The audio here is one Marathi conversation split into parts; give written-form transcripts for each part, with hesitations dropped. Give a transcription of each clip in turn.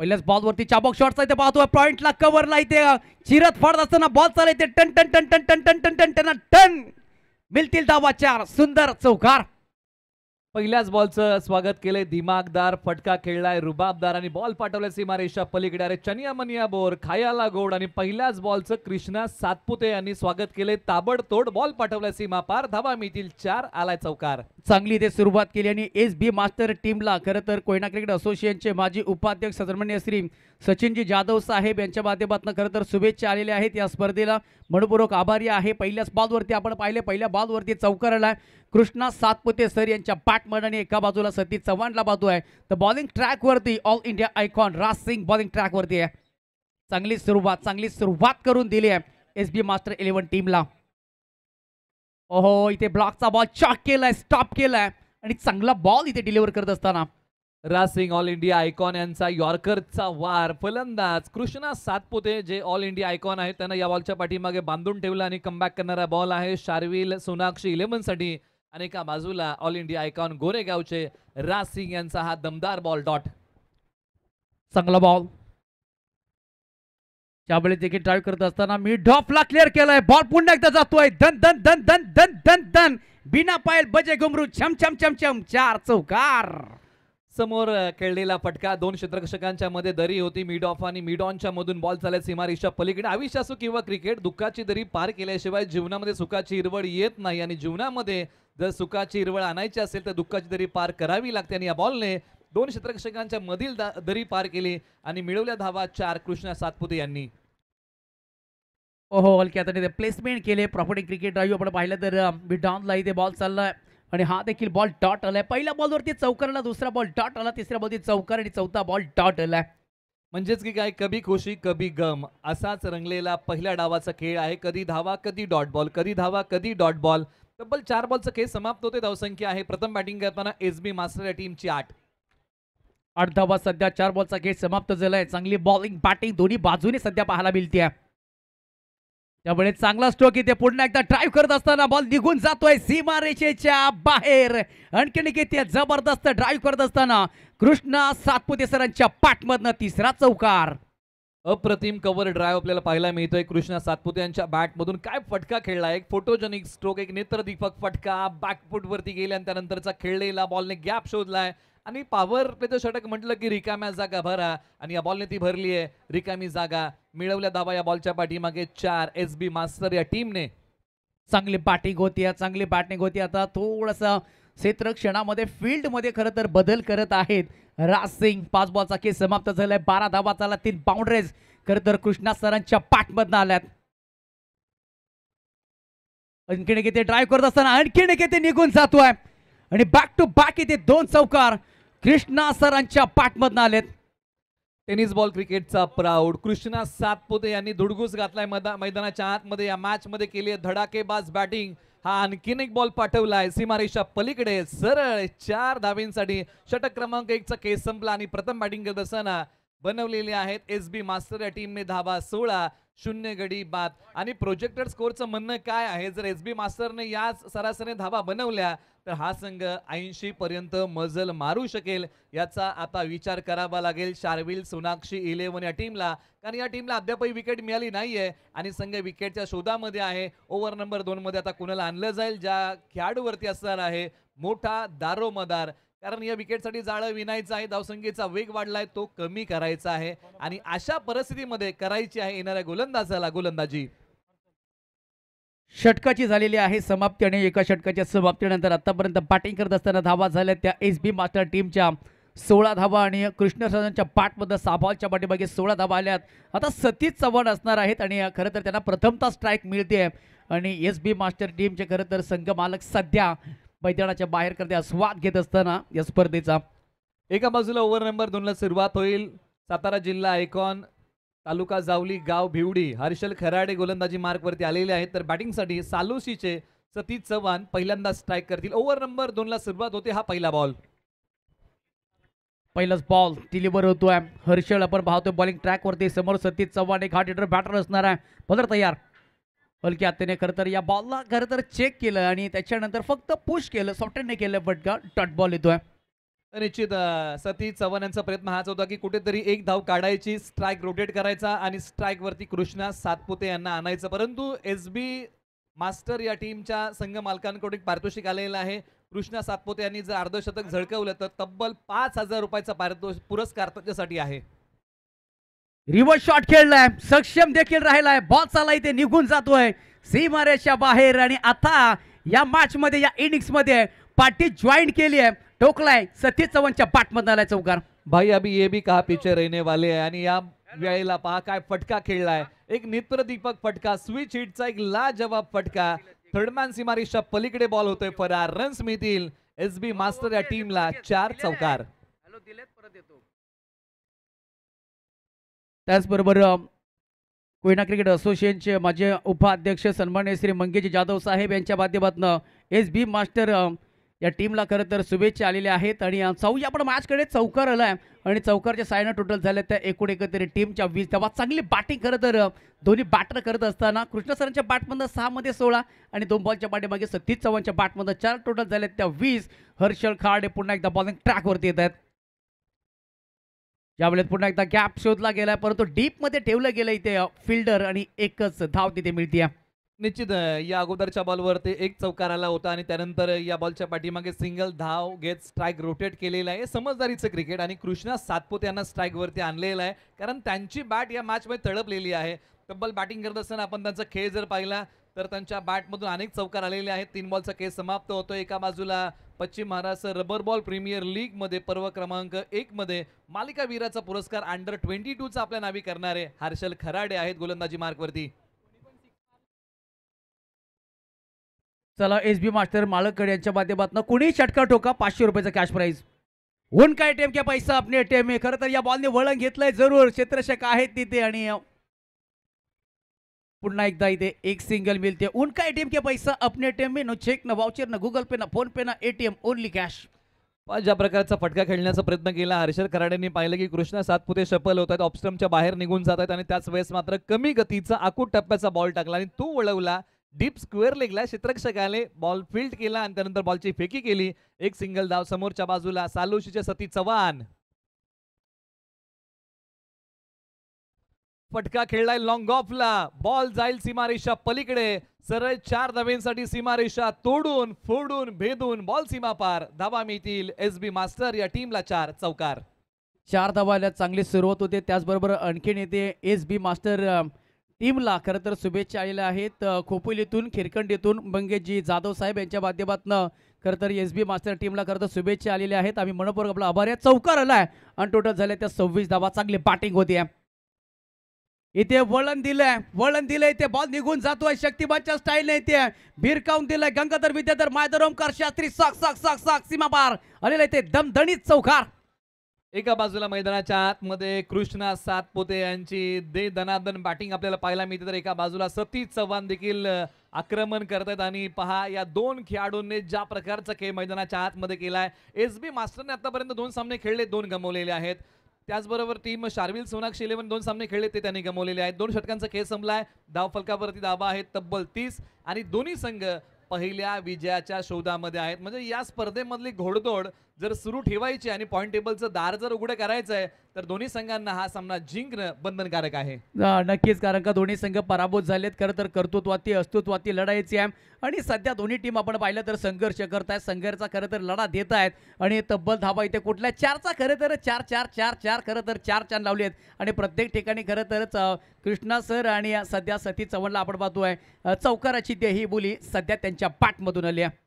पहिल्याच बॉलवरती चाबॉक शॉटचा इथे पाहतोय, पॉइंटला कव्हरला इथे चिरत फाडत असताना बॉल चालते टन टन टन टन टन टन टन टन टन टन मिळतील धावा 4. सुंदर चौकार. पहिल्याच बॉलचं स्वागत केलंय, दिमागदार फटका खेळलाय रुबाबदार आणि बॉल पाठवलाय सीमारेषा पलीकडे. अरे चनिया मनिया बोर, खायाला गोड. आणि पहिल्याच बॉलचं कृष्णा सातपुते यांनी स्वागत केलंय, ताबडतोड बॉल पाठवलाय सीमा पार. धावा मिळतील 4. आलाय चौकार. चांगली इथे सुरुवात केली आणि SB मास्टर टीमला खरं तर कोयना क्रिकेट असोसिएशनचे माजी उपाध्यक्ष सन्माननीय श्री सचिनजी जाधव साहेब यांच्या माध्यमातून खरं तर शुभेच्छा आलेल्या आहेत. या स्पर्धेला मनपूर्वक आभारी आहे. पहिल्याच बॉलवरती आपण पाहिले, पहिल्या बॉलवरती चौकार आलाय कृष्णा सातपुते सर यांच्या बॅटमन. एका बाजूला सतीश चव्हाणला बाजू आहे. तर bowling ट्रॅकवरती all India icon Raj Singh bowling ट्रॅकवरती आहे. चांगली सुरुवात करून दिली आहे SB मास्टर 11 टीमला. ओहो, इथे ब्लॉकचा बॉल चॉक केलाय, स्टॉप केलाय आणि चांगला बॉल इथे डिलिव्हर करत असताना Raj Singh all India icon यांचा यॉर्करचा वार. फलंदाज कृष्णा सातपुते जे ऑल इंडिया आयकॉन आहेत त्यांना या बॉलच्या पाठीमागे बांधून ठेवला आणि कमबॅक करणारा बॉल आहे शार्विल सोनाक्षी 11 साठी. आणि एका बाजूला all India icon गोरेगावचे Raj Singh यांचा हा दमदार बॉल डॉट. चांगला बॉल त्यावेळी देखील ड्राईव्ह करत असताना मी डॉपला क्लिअर केलाय. बॉल पुन्हा एकदा जातोय धन धन धन धन धन धन धन बिना पायल बजे घुमरू छम छम छम छम 4 चौकार. समोर खेळलेला फटका 2 क्षेत्ररक्षकांच्या मध्ये दरी होती. मिड ऑफ आणि मिड ऑनच्या मधून बॉल चालत सीमारेषा पलीकडे. आयुष्य असो किंवा क्रिकेट, दुःखाची दरी पार केल्याशिवाय जीवनामध्ये सुखाची हिरवळ येत नाही. आणि जीवनामध्ये जर सुखाची हिरवळ आणायची असेल तर दुःखाची दरी पार करावी लागते. आणि या बॉलने 2 क्षेत्ररक्षकांच्या मधील दरी पार केली आणि मिळवल्या धावा 4 कृष्णा सातपुते यांनी. ओहो, हलक्या हाताने प्लेसमेंट केले. प्रॉपर्टी क्रिकेट ड्राईव्ह आपण पाहिलं तर मिड ऑनला इथे बॉल चाललाय आणि हा देखील बॉल डॉट आलाय. पहिल्या बॉलवरती चौकार आला, दुसरा बॉल डॉट आला, तिसऱ्या बॉलवरती चौकार आणि चौथा बॉल डॉट आलाय. म्हणजेच की काय, कभी खुशी कभी गम असाच रंगलेला पहिल्या डावाचा खेळ आहे. कधी धावा कधी डॉट बॉल, कधी धावा कधी डॉट बॉल. तब्बल 4 बॉलचा खेळ समाप्त होते. धावसंख्या आहे प्रथम बॅटिंग करताना SB मास्टर या टीमची 8 धावा. सध्या 4 बॉलचा खेळ समाप्त झालाय. चांगली बॉलिंग बॅटिंग दोन्ही बाजूने सध्या पाहायला मिळते. त्यामुळे चांगला स्ट्रोक इथे पुन्हा एकदा ड्राईव्ह करत असताना बॉल निघून जातोय सीमारेषेच्या बाहेर. आणखीन किती जबरदस्त ड्राईव्ह करत असताना कृष्णा सातपुते सरांच्या पाठमधनं 3रा चौकार. अप्रतिम कव्हर ड्राईव्ह आपल्याला पाहायला मिळतोय कृष्णा सातपुते यांच्या बॅटमधून. काय फटका खेळला, एक फोटोजेनिक स्ट्रोक, एक नेत्रदीपक फटका. बॅकफुट वरती गेले आणि त्यानंतरचा खेळलेला बॉलने गॅप शोधलाय आणि पॉवर प्लेचं षटक म्हटलं की रिकाम्या जागा भरा आणि या बॉलने ती भरली आहे. रिकामी जागा मिळवल्या धावा या बॉलच्या पाठीमागे 4 SB मास्टर या टीमने. चांगली बॅटिंग होती, चांगली बॅटिंग होती. आता थोडंसं क्षेत्ररक्षणामध्ये फील्डमध्ये खरं तर बदल करत आहेत राज सिंग. 5 बॉलचा खेळ समाप्त झालाय. 12 धावा चाला, 3 बाउंड्रीज खरं तर कृष्णा सरांच्या पाठमधनं आल्यात. आणखीन किती ड्राईव्ह करत असताना आणखीन किती निघून जातोय आणि बॅक टू बॅक इथे 2 चौकार कृष्णा सरांच्या पाठमधनं आलेत. टेनिस बॉल क्रिकेटचा प्राऊड कृष्णा सातपुते यांनी धुडगूस घातलाय मैदानाच्या आतमध्ये. या मॅच मध्ये केली आहे धडाकेबाज बॅटिंग. हा आणखीन एक बॉल पाठवलाय सीमारेषा पलीकडे सरळ 4 धावेंसाठी. षटक क्रमांक 1 चा केस संपला आणि प्रथम बॅटिंग करत असताना बनवलेले आहेत SB मास्टर या टीमने धावा 16, 0 गडी बाद. आणि प्रोजेक्टेड स्कोरचं म्हणणं काय आहे, जर SB मास्टरने याच सरासरी धावा बनवल्या तर हा संघ 80 पर्यंत मजल मारू शकेल. याचा आता विचार करावा लागेल शार्विल सोनाक्षी 11 या टीमला, कारण या टीमला अद्यापही विकेट मिळाली नाहीये आणि संघ विकेटच्या शोधामध्ये आहे. ओव्हर नंबर 2 मध्ये आता कुणाला आणलं जाईल, ज्या खेळाडूवरती असणार आहे मोठा दारोमदार, कारण या विकेटसाठी जाळं विणायचं आहे. धावसंख्येचा वेग वाढलाय, तो कमी करायचा आहे आणि अशा परिस्थितीमध्ये करायची आहे येणाऱ्या गोलंदाजाला गोलंदाजी. षटकाची झालेली आहे समाप्ती आणि एका षटकाच्या समाप्तीनंतर आतापर्यंत बॅटिंग करत असताना धावा झाल्या त्या SB मास्टर टीमच्या 16 धावा आणि कृष्ण सरांच्या पाठमध्ये 6 बॉलच्या पाठीमागे 16 धावा आल्यात. आता सतीश चव्हाण असणार आहेत आणि खरं तर त्यांना प्रथमतः स्ट्राईक मिळते आणि SB मास्टर टीमचे खरं तर संघ मालक सध्या मैदानाच्या बाहेर करते आस्वाद घेत असताना या स्पर्धेचा. एका बाजूला ओव्हर नंबर 2 ला सुरुवात होईल. सातारा जिल्हा आयकॉन, तालुका जावली, गाव भिवडी हर्षल खराडे गोलंदाजी मार्क वरती आलेले आहेत. तर बॅटिंगसाठी सालोशीचे सतीश चव्हाण पहिल्यांदा स्ट्राईक करतील. ओव्हर नंबर 2 ला सुरुवात होते. हा पहिला बॉल. पहिलाच बॉल डिलिव्हर होतोय. हर्षल आपण पाहतोय बॉलिंग ट्रॅक वरती. समोर सतीश चव्हाण एक हार्ड हिटर बॅटर असणार आहे. बॉलर तयार. हलक्या हाताने खरं तर या बॉलला खरं तर चेक केलं आणि त्याच्यानंतर फक्त पुश केलं, सॉफ्टने केलं, फटका डॉट बॉल येतोय. निश्चित सतीश चव्हाण यांचा प्रयत्न हाच होता की कुठेतरी एक धाव काढायची, स्ट्राईक रोटेट करायचा आणि स्ट्राईक वरती कृष्णा सातपुते यांना आणायचं, परंतु SB मास्टर या टीमच्या संघ मालकांकडून एक पारितोषिक आलेलं आहे. कृष्णा सातपुते यांनी जर अर्धशतक झळकवलं तर तब्बल 5,000 रुपयाचा पुरस्कार त्याच्यासाठी आहे. रिव्हर्स शॉट खेळलाय, सक्षम देखील राहिलाय, बॉल चालला इथे निघून जातोय सीमारेषा बाहेर. आणि आता या मॅच मध्ये, या इनिंग्स मध्ये पार्टी जॉईन केली आहे, टोकलाय सतीश चव्हाणच्या पाठमधून आलाय चौकार. भाई अभी ये भी कहा पीछे रहने वाले आहे. आणि या वेळेला पहा काय फटका खेळलाय, एक नेत्रदीपक फटका, स्विच हिटचा एक लाजवाब फटका. थर्डमॅन सीमारेषा पलीकडे बॉल होतोय फरार, रन्स मिळतील SB मास्टर या टीमला 4 चौकार. त्याचबरोबर कोयना क्रिकेट असोसिएशनचे माजी उपाध्यक्ष सन्माननीय श्री मंगेश जाधव साहेब यांच्या माध्यमातून SB मास्टर या टीमला खरं तर शुभेच्छा आलेल्या आहेत. आणि आपण मॅचकडे चौकार आलाय आणि चौकारच्या सायना टोटल झाल्या त्या एकूण एकत्रित टीमच्या 20 तेव्हा चांगली बॅटिंग खरं तर दोन्ही बॅटर करत असताना कृष्णा सरांच्या बॅटमधून 6 मध्ये 16 आणि 2 बॉलच्या पाठीमागे सतीश चव्हाणच्या बॅटमधून 4 टोटल झाले त्या 20. हर्षल खाडे पुन्हा एकदा बॉलिंग ट्रॅकवरती येत आहेत. यावेळेस पुन्हा एकदा गॅप शोधला गेलाय, परंतु डीप मध्ये ठेवलं गेलं इथे फिल्डर आणि एकच धाव तिथे मिळते. निश्चित या अगोदरच्या बॉलवर ते एक चौकार आला होता आणि त्यानंतर या बॉलच्या पाठीमागे सिंगल धाव घेत स्ट्राईक रोटेट केलेला आहे. समजदारीचं क्रिकेट आणि कृष्णा सातपुते यांना स्ट्राईक वरती आणलेलं आहे, कारण त्यांची बॅट या मॅच मध्ये तडपलेली आहे. तब्बल बॅटिंग करत असताना आपण त्यांचा खेळ जर पाहिला तर त्यांच्या बॅटमधून अनेक चौकार आलेले आहेत. 3 बॉलचा खेळ समाप्त होतो. एका बाजूला पश्चिम Maharashtra rubber ball premier league मध्ये पर्व क्रमांक 1 मध्ये मालिका वीराचा पुरस्कार अंडर 22 चा आपल्या नावी करणारे हर्षल खराडे आहेत गोलंदाजी मार्कवरती. चला SB मास्टर मालककडे यांच्या माध्यमातून कोणी षटकार ठोका 500 रुपयाचा कॅश प्राइज. उनका एटीएम क्या पैसा अपने एटीएम में. खरं तर या बॉलने वळण घेतलंय जरूर, क्षेत्ररक्षक आहेत तिथे आणि पुन्हा एकदा इथे एक सिंगल मिळते. उनका एटीएम क्या पैसा अपने एटीएम में, नो चेक ना वाउचर ना गूगल पे ना फोन पे ना एटीएम, ओनली कॅश. ज्या प्रकारचा फटका खेळण्याचा प्रयत्न केला हर्षल खराडेंनी पाहिलं की कृष्णा सातपुते सफल होत आहेत, ऑफस्टम्पच्या बाहेर निघून जात आहेत आणि त्याच वेळेस मात्र कमी गतीचा आकूट टप्प्याचा बॉल टाकला आणि तो वळवला डीप स्क्वेअर लेगला. क्षेत्ररक्षक आले, बॉल फील्ड केला आणि त्यानंतर बॉलची फेकी केली. एक सिंगल धाव. समोरच्या बाजूला सालोशीचे सतीश चव्हाण. फटका खेळलाय लॉंग ऑफला, बॉल जाईल सीमारेषा पलीकडे. सरळ 4 धावांसाठी सीमारेषा तोडून फोडून भेदून बॉल सीमा पार. धावा मिळतील SB मास्टर या टीमला 4 चौकार. 4 धावाला चांगली सुरुवात होते. त्याचबरोबर आणखीन येते SB मास्टर टीमला खरं तर शुभेच्छा आलेल्या आहेत. खोपोलीतून खिरकंडीतून मंगेशजी जाधव साहेब यांच्या माध्यमातून खरं तर SB मास्टर टीमला खरं तर शुभेच्छा आलेल्या आहेत. आम्ही मनपूर्वक आपला आभार आहे. चौकार आलाय आणि टोटल झाले त्या 26 धावा. चांगली बॅटिंग होती. इथे वळण दिलंय इथे बॉल निघून जातोय शक्तिमानच्या स्टाईलने. इथे भिरकावून दिलंय गंगाधर विद्याधर मायधर ओमकार शास्त्री साक साक साक साक सीमा पार आलेला इथे दमदणीत चौकार. एका बाजूला मैदानाच्या आतमध्ये कृष्णा सातपुते यांची दे दनादन बॅटिंग आपल्याला पाहायला मिळते, तर एका बाजूला सतीश चव्हाण देखील आक्रमण करतात. आणि पहा या 2 खेळाडूंनी ज्या प्रकारचा खेळ मैदानाच्या आतमध्ये केलाय. SB मास्टरने आतापर्यंत 2 सामने खेळले, 2 गमावलेले आहेत. त्याचबरोबर टीम शार्विल सोनाक्षी 11 2 सामने खेळले, ते त्यांनी गमावलेले आहेत. 2 षटकांचा खेळ संपलाय. धाव फलकावरती धावा आहेत तब्बल 30 आणि दोन्ही संघ पहिल्या विजयाच्या शोधामध्ये आहेत. म्हणजे या स्पर्धेमधली घोडदौड जर सुरू ठेवायची आणि पॉइंट टेबलचं दार जर उघडं करायचं आहे तर दोन्ही संघांना हा सामना जिंकणं बंधनकारक आहे. नक्कीच, कारण का दोन्ही संघ पराभूत झालेत. खरं तर कर्तृत्वाती अस्तित्वाती लढाईची आहे आणि सध्या दोन्ही टीम आपण पाहिलं तर संघर्ष करतायत, संघर्षाचा खरं तर लढा देत आहेत. आणि तब्बल धावा इथे कुठल्या 4चा खरं तर 4 4 4 4 खरं तर 4 4 लावले आहेत. आणि प्रत्येक ठिकाणी खरं तर कृष्णा सर आणि सध्या सतीश चव्हाणला आपण पाहतोय चौकाराची ही बोली सध्या त्यांच्या पाठमधून आली आहे.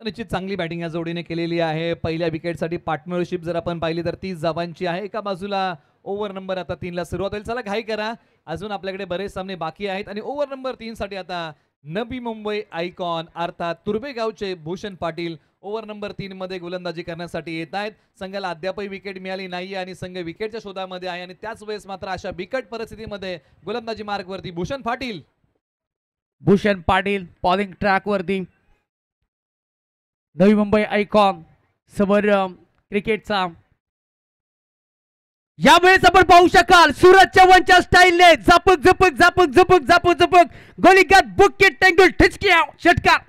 निश्चित चांगली बॅटिंग या जोडीने केलेली आहे. पहिल्या विकेटसाठी पार्टनरशिप जर आपण पाहिली तर 30 धावांची आहे. एका बाजूला ओव्हर नंबर आता 3 ला सुरुवात होईल. चला घाई करा, अजून आपल्याकडे बरेच सामने बाकी आहेत. आणि ओव्हर नंबर 3 साठी आता नवी मुंबई आयकॉन अर्थात तुर्भेगावचे भूषण पाटील ओव्हर नंबर 3 मध्ये गोलंदाजी करण्यासाठी येत आहेत. संघाला अद्यापही विकेट मिळाली नाहीये आणि संघ विकेटच्या शोधामध्ये आहे. आणि त्याच वेळेस मात्र अशा बिकट परिस्थितीमध्ये गोलंदाजी मार्गवरती भूषण पाटील बॉलिंग ट्रॅकवरती. नवी मुंबई आयकॉन समोर क्रिकेटचा यावेळेस आपण पाहू शकाल सूरज चव्हाणच्या स्टाईलने झपक झपक झपक झपक झपक झपक गोलीगत बुकेट टेंगुल ठिचक्या षटकार.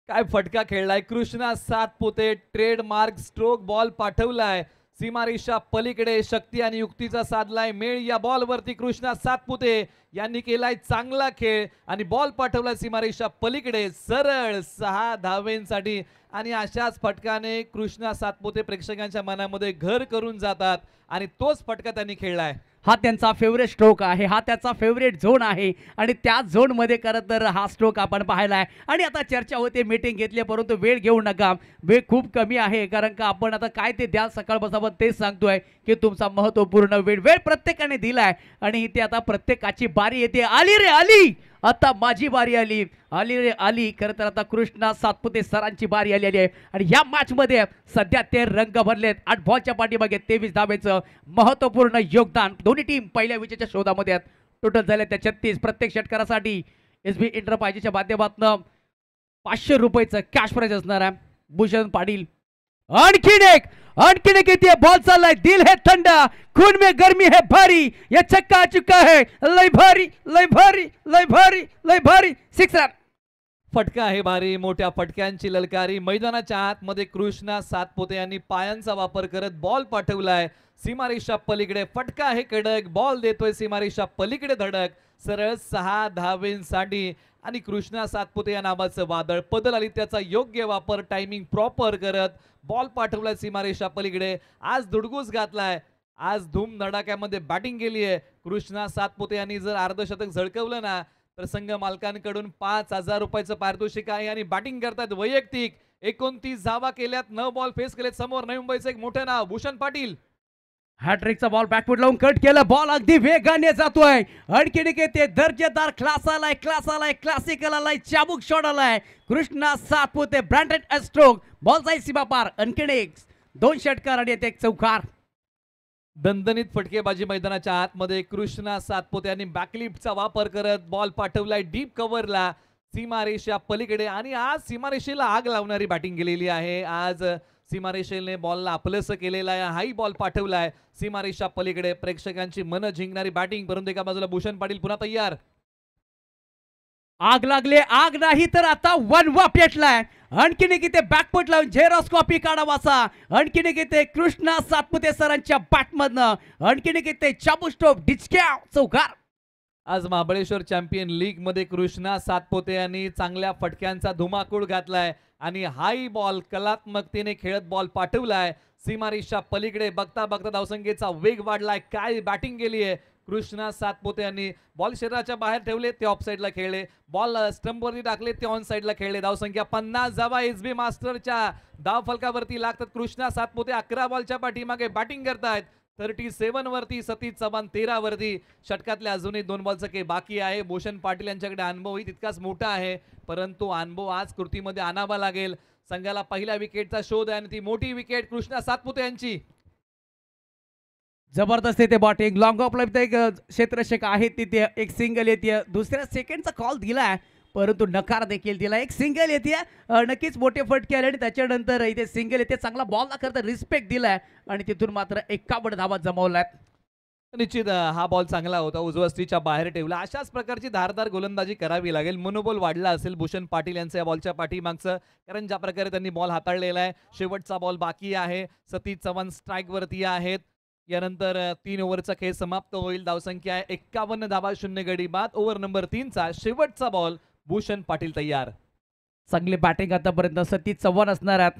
काय फटका खेळलाय Krishna Satpute. Trademark stroke ball पाठवलाय सीमारेषा पलीकडे. शक्ती आणि युक्तीचा साधलाय मेळ या बॉल वरती. कृष्णा सातपुते यांनी केलाय चांगला खेळ आणि बॉल पाठवलाय सीमारेषा पलीकडे सरळ 6 धावेंसाठी. आणि अशाच फटकाने कृष्णा सातपुते प्रेक्षकांच्या मनामध्ये घर करून जातात आणि तोच फटका त्यांनी खेळलाय. हा त्यांचा फेवरेट स्ट्रोक आहे, हा त्याचा फेवरेट झोन आहे आणि त्या झोनमध्ये खरं तर हा स्ट्रोक आपण पाहिला आहे. आणि आता चर्चा होते, मीटिंग घेतली, परंतु वेळ घेऊ नका, वेळ खूप कमी आहे. कारण का आपण आता काय ते द्या सकाळ बसावं तेच सांगतोय की तुमचा महत्त्वपूर्ण वेळ प्रत्येकाने दिलाय आणि इथे आता प्रत्येकाची बारी येते. आली रे आली, आता माझी बारी आली, आली रे आली. खरं तर आता कृष्णा सातपुते सरांची बारी आलेली आहे आणि या मॅच मध्ये सध्या ते रंग भरलेत. 8 बॉलच्या पाठीमागे 23 धावेचं महत्त्वपूर्ण योगदान. दोन्ही टीम पहिल्या विजेच्या शोधामध्ये आहेत. टोटल झाले त्या 36. प्रत्येक षटकारासाठी SB एंटरप्राइजेसच्या माध्यमातून 500 रुपयाचं कॅश प्राइज असणार आहे. भूषण पाटील आणखीन एक येते, बॉल चाललाय, दिल है ठंडा, खून में गर्मी है भारी, ये छक्का आ चुका है, लय भारी लय भारी लय भारी लय भारी. 6 रन. फटका आहे भारी. मोठ्या फटक्यांची ललकारी. मैदानाच्या आतमध्ये कृष्णा सातपुते यांनी पायांचा वापर करत बॉल पाठवलाय सीमारेषा पलीकडे. फटका आहे कडक, बॉल देतोय सीमारेषा पलीकडे धडक सरळ 6 धावेंसाठी. आणि कृष्णा सातपुते या नावाचं वादळ पदल आली, त्याचा योग्य वापर टायमिंग प्रॉपर करत बॉल पाठवलाय सीमारेषा पलीकडे. आज धुडगूस घातलाय, आज धूम धडाक्यामध्ये बॅटिंग केली आहे कृष्णा सातपुते यांनी. जर अर्धशतक झळकवलं ना तर संघ मालकांकडून 5000 रुपयाचं पारितोषिक आहे. आणि बॅटिंग करतात वैयक्तिक 29 धावा केल्यात, 9 बॉल फेस केलेत. समोर नवी मुंबईचं एक मोठं नाव भूषण पाटील. हॅट्रिकचा बॉल बॅकफूट लावून कट केला, बॉल अगदी वेगाने जातोय. आणखीन एक येते, दर्जेदार क्लास आलाय, क्लासिकल आलाय, चाबूक शॉट आलाय. Krishna Satpute branded stroke, ball जाईल सीमा पार. आणखीन एक 2 षटकार आणि एक चौकार. दणदणीत फटकेबाजी मैदानाच्या आतमध्ये. कृष्णा सातपुते यांनी बॅकलिफ्टचा वापर करत बॉल पाठवलाय डीप कव्हरला सीमारेषा पलीकडे. आणि आज सीमारेषेला आग लावणारी बॅटिंग केलेली आहे. आज सीमारेषेने बॉलला आपलंसं केलेलं आहे. हाई बॉल पाठवलाय सीमारेषा पलीकडे. प्रेक्षकांची मन जिंकणारी बॅटिंग. परंतु एका बाजूला भूषण पाटील पुन्हा तयार. आग लागले, आग नाही तर आता वनवा पेटलाय. आणखीन एक इथे बॅकफूट लावून झेरॉक्स कॉपी काढावासा. आणखीन एक इथे कृष्णा सातपुते सरांच्या बॅटमधनं. आणखीन एक इथे चाबू स्टोप डिचक्या चौकार. आज महाबळेश्वर चॅम्पियन लीग मध्ये कृष्णा सातपुते यांनी चांगल्या फटक्यांचा धुमाकूळ घातलाय आणि हाई बॉल कलात्मकतेने खेळत बॉल पाठवलाय सीमारेषा पलीकडे. बघता बघता धावसंख्येचा वेग वाढलाय. काय बॅटिंग केली आहे कृष्णा सातपुते यांनी. बॉल शरीराच्या बाहेर ठेवले, ते ऑफ साईडला खेळले. बॉल स्टंपवरती टाकले, ते ऑन साईडला खेळले. धावसंख्या 50 धावा SB मास्टरच्या धाव फलकावरती लागतात. कृष्णा सातपुते 11 बॉलच्या पाठीमागे बॅटिंग करतायत. 37 वरती, सतीश चव्हाण 13 वरती. षटकातल्या अजूनही 2 बॉलचं काही बाकी आहे. भूषण पाटील यांच्याकडे अनुभवही तितकाच मोठा आहे, परंतु अनुभव आज कृतीमध्ये आणावा लागेल. संघाला पहिल्या विकेटचा शोध आहे आणि ती मोठी विकेट कृष्णा सातपुते यांची. जबरदस्त येते बॉटिंग. लॉंग ऑफ लाईफ एक क्षेत्ररक्षक आहे तिथे, एक सिंगल येते. दुसऱ्या सेकंडचा कॉल दिलाय परंतु नकार देखील दिला. एक सिंगल येते, नक्कीच मोठे फटके आले आणि त्याच्यानंतर इथे सिंगल येते. चांगला बॉलला खरं तर रिस्पेक्ट दिलाय आणि तिथून मात्र 51 धावा जमवल्यात. निश्चित हा बॉल चांगला होता, उजव्या स्त्रीच्या बाहेर ठेवला. अशाच प्रकारची धारदार गोलंदाजी करावी लागेल. मनोबल वाढला असेल भूषण पाटील यांचं या बॉलच्या पाठीमागचं, कारण ज्या प्रकारे त्यांनी बॉल हाताळलेला आहे. शेवटचा बॉल बाकी आहे. सतीश चव्हाण स्ट्राईक वरती आहेत. यानंतर 3 ओव्हरचा खेळ समाप्त होईल. धावसंख्या आहे 51 धावा, 0 गडी बाद. ओव्हर नंबर 3चा शेवटचा बॉल. भूषण पाटील तयार. चांगली बॅटिंग आतापर्यंत सतीश चव्हाण असणार आहेत.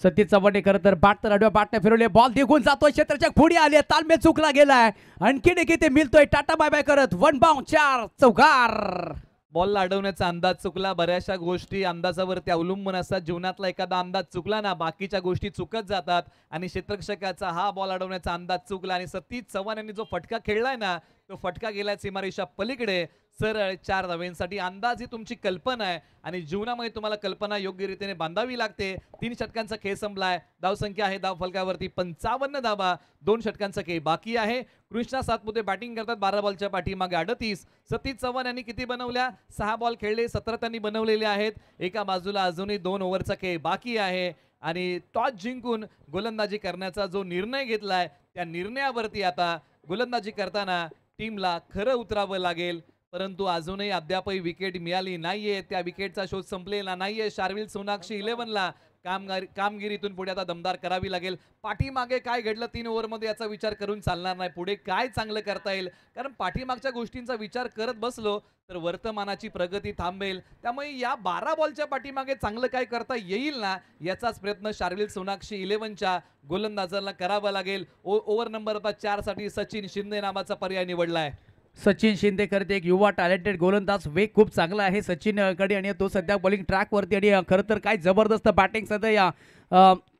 सतीश चव्हाणने खरं तर बॅट तर आडव्या बॅटने फिरवले, बॉल दिगून जातोय, क्षेत्राच्या पुढे आले, तालमेल चुकला गेलाय. आणखीन एक इथे मिळतोय टाटा बाय बाय करत. 1 बाउंड 4 चौकार. बॉलला अडवण्याचा अंदाज चुकला. बऱ्याचशा गोष्टी अंदाजावरती अवलंबून असतात. जीवनातला एखादा अंदाज चुकला ना, बाकीच्या गोष्टी चुकत जातात. आणि क्षेत्ररक्षकाचा हा बॉल अडवण्याचा अंदाज चुकला आणि सतीश चव्हाण यांनी जो फटका खेळलाय ना, तो फटका गेलाय सीमारेषा पलीकडे सरळ 4 धावेंसाठी. अंदाज ही तुमची कल्पना आहे आणि जीवनामध्ये तुम्हाला कल्पना योग्य रीतीने बांधावी लागते. 3 षटकांचा खेळ संपलाय. धावसंख्या आहे धाव फलकावरती 55 धावा. 2 षटकांचा खेळ बाकी आहे. कृष्णा सातपुते बॅटिंग करतात 12 बॉलच्या पाठीमागे 38. सतीश चव्हाण यांनी किती बनवल्या? 6 बॉल खेळले, 17 त्यांनी बनवलेले आहेत. एका बाजूला अजूनही 2 ओव्हरचा खेळ बाकी आहे आणि टॉस जिंकून गोलंदाजी करण्याचा जो निर्णय घेतलाय त्या निर्णयावरती आता गोलंदाजी करताना टीमला खरं उतरावं लागेल. परंतु अजूनही अद्यापही विकेट मिळाली नाहीये. त्या विकेटचा शोध संपलेला नाहीये. शार्विल सोनाक्षी 11ला कामगिरीतून पुढे आता दमदार करावी लागेल. पाठीमागे काय घडलं 3 ओव्हरमध्ये याचा विचार करून चालणार नाही. पुढे काय चांगलं करता येईल, कारण पाठीमागच्या गोष्टींचा विचार करत बसलो तर वर्तमानाची प्रगती थांबेल. त्यामुळे या 12 बॉलच्या पाठीमागे चांगलं काय करता येईल ना, याचाच प्रयत्न शार्विल सोनाक्षी 11च्या गोलंदाजांना करावा लागेल. ओव्हर नंबर 4 साठी सचिन शिंदे नावाचा पर्याय निवडलाय. सचिन शिंदे करते एक युवा टॅलेंटेड गोलंदाज. वेग खूप चांगला आहे सचिन कडे आणि तो सध्या बॉलिंग ट्रॅकवरती आणि खरं तर काय जबरदस्त बॅटिंग सध्या या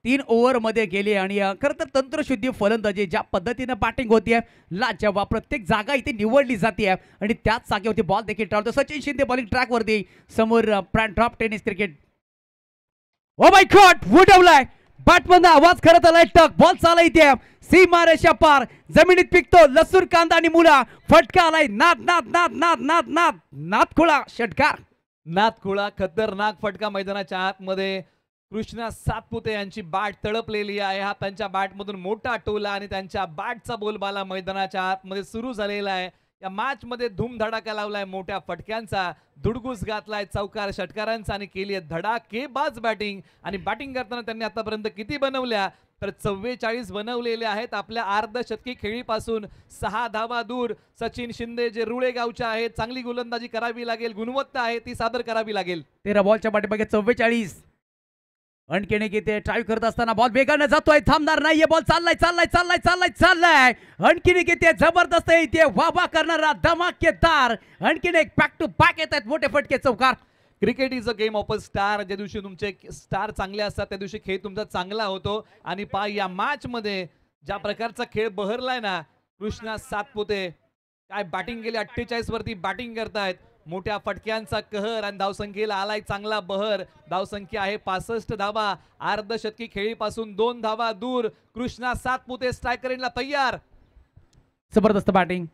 3 ओव्हरमध्ये केली आणि खरं तर तंत्रशुद्धी फलंदाजी ज्या पद्धतीनं बॅटिंग होतीये लाजवाब. प्रत्येक जागा इथे निवडली जाते आणि त्याच जागेवरती बॉल देखील टाळतो. सचिन शिंदे बॉलिंग ट्रॅकवरती. समोर drop tennis cricket. Oh my God, उडवलाय बॅटमधनं आवाज करत आलाय. टक बॉल चालला इथे सीमारेषा पार जमिनीत पिकतो लसूण कांदा आणि मुला. फटका आलाय. नाद नाद नाद नाद नाद नाद नादखुळा षटकार. नादखुळा खतरनाक फटका मैदानाच्या आतमध्ये. कृष्णा सातपुते यांची बॅट तळपलेली आहे. हा त्यांच्या बॅटमधून मोठा टोला आणि त्यांच्या बॅटचा बोलबाला मैदानाच्या आतमध्ये सुरू झालेला आहे. या मॅच मध्ये धूमधडाका लावलाय मोठ्या फटक्यांचा. धुडगूस घातलाय चौकार षटकारांचा आणि केली आहे धडाकेबाज बॅटिंग. आणि बॅटिंग करताना त्यांनी आतापर्यंत किती बनवल्या तर 44 बनवलेले आहेत. आपल्या अर्धशतकी खेळीपासून 6 धावा दूर सचिन शिंदे जे रुळे गावचे आहेत. चांगली गोलंदाजी करावी लागेल, गुणवत्ता आहे ती सादर करावी लागेल. 13 बॉलच्या पाठीमागे 44. अणकेने किती ट्राय करत असताना बॉल वेगानं जातोय, थांबणार नाहीये. बॉल चाललाय चाललाय चाललाय चाललाय चाललाय. आणखीन किती जबरदस्त इथे वाह करणारा धमाकेदार. आणखीन एक बॅक टू बॅक येत आहेत मोठे फटके चौकार. Cricket is a game of a star. ज्या दिवशी तुमचे स्टार चांगले असतात त्या दिवशी खेळ तुमचा चांगला होतो. आणि या मॅच मध्ये ज्या प्रकारचा खेळ बहरलाय ना, कृष्णा सातपुते काय बॅटिंग केली. 48 वरती बॅटिंग करतायत. मोठ्या फटक्यांचा कहर आणि धावसंख्येला आलाय चांगला बहर. धावसंख्या आहे 65 धावा. अर्धशतकी खेळीपासून 2 धावा दूर. कृष्णा सातपुते स्ट्रायकर एंडला तयार. जबरदस्त बॅटिंग.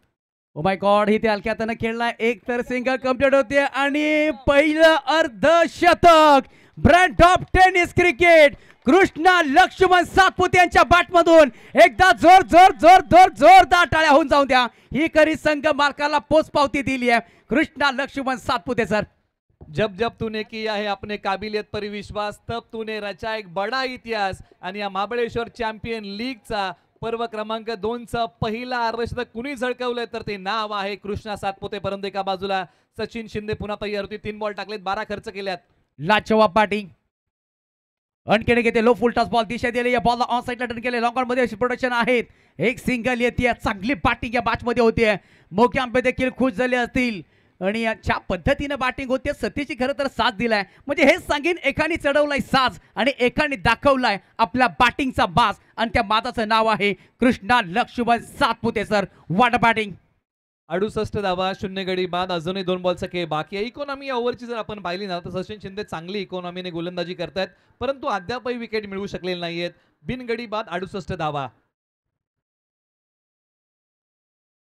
ओ माय गॉड, इथे हलक्या हाताने खेळलाय. एक तर सिंगल कंप्लीट होते आणि पहिलं अर्धशतक. Brand of tennis cricket Krishna Laxman Satpute यांच्या बॅटमधून एकदा जोर जोर जोर जोर जोरदार टाळ्या होऊन जाऊन द्या. ही करी संघ मालकाला पोच पावती दिली आहे कृष्णा लक्ष्मण सातपुते सर. जब जब तूने किया है अपने काबिलियत पर विश्वास, तब तूने रचा एक बड़ा इतिहास. आणि या महाबळेश्वर चॅम्पियन लीगचा पर्व क्रमांक 2चा पहिला अर्धशतक कुणी झळकवलंय तर ते नाव आहे कृष्णा सातपुते. परंतु एका बाजूला सचिन शिंदे पुन्हा तयार होती. 3 बॉल टाकलेत, 12 खर्च केल्यात. लाजवाब बॅटिंग. अणकेने घेते लो फुल टॉस बॉल दिशा दिली. या बॉलला ऑन साइडला टर्न केले. लॉंग ऑन मध्ये प्रोडक्शन आहेत. एक सिंगल येते. चांगली बॅटिंग या मॅच मध्ये होते. मोके आंबे देखील खुश झाले असतील आणि याच्या पद्धतीने बॅटिंग होते. सतीची खरं तर साथ दिलाय. म्हणजे हेच सांगेन, एकाने चढवलाय साज आणि एकाने दाखवलाय आपल्या बॅटिंगचा बाज आणि त्या माताचं नाव आहे कृष्णा लक्ष्मण सातपुते सर. वाट बॅटिंग. 68 धावा, 0 गडी बाद. अजूनही 2 बॉलचा खेळ बाकी आहे. इकॉनॉमी या ओव्हरची जर आपण पाहिली ना तर सचिन शिंदे चांगली इकॉनॉमीने गोलंदाजी करतायत, परंतु अद्यापही विकेट मिळवू शकलेले नाहीयेत. बिनगडी बाद 68 धावा.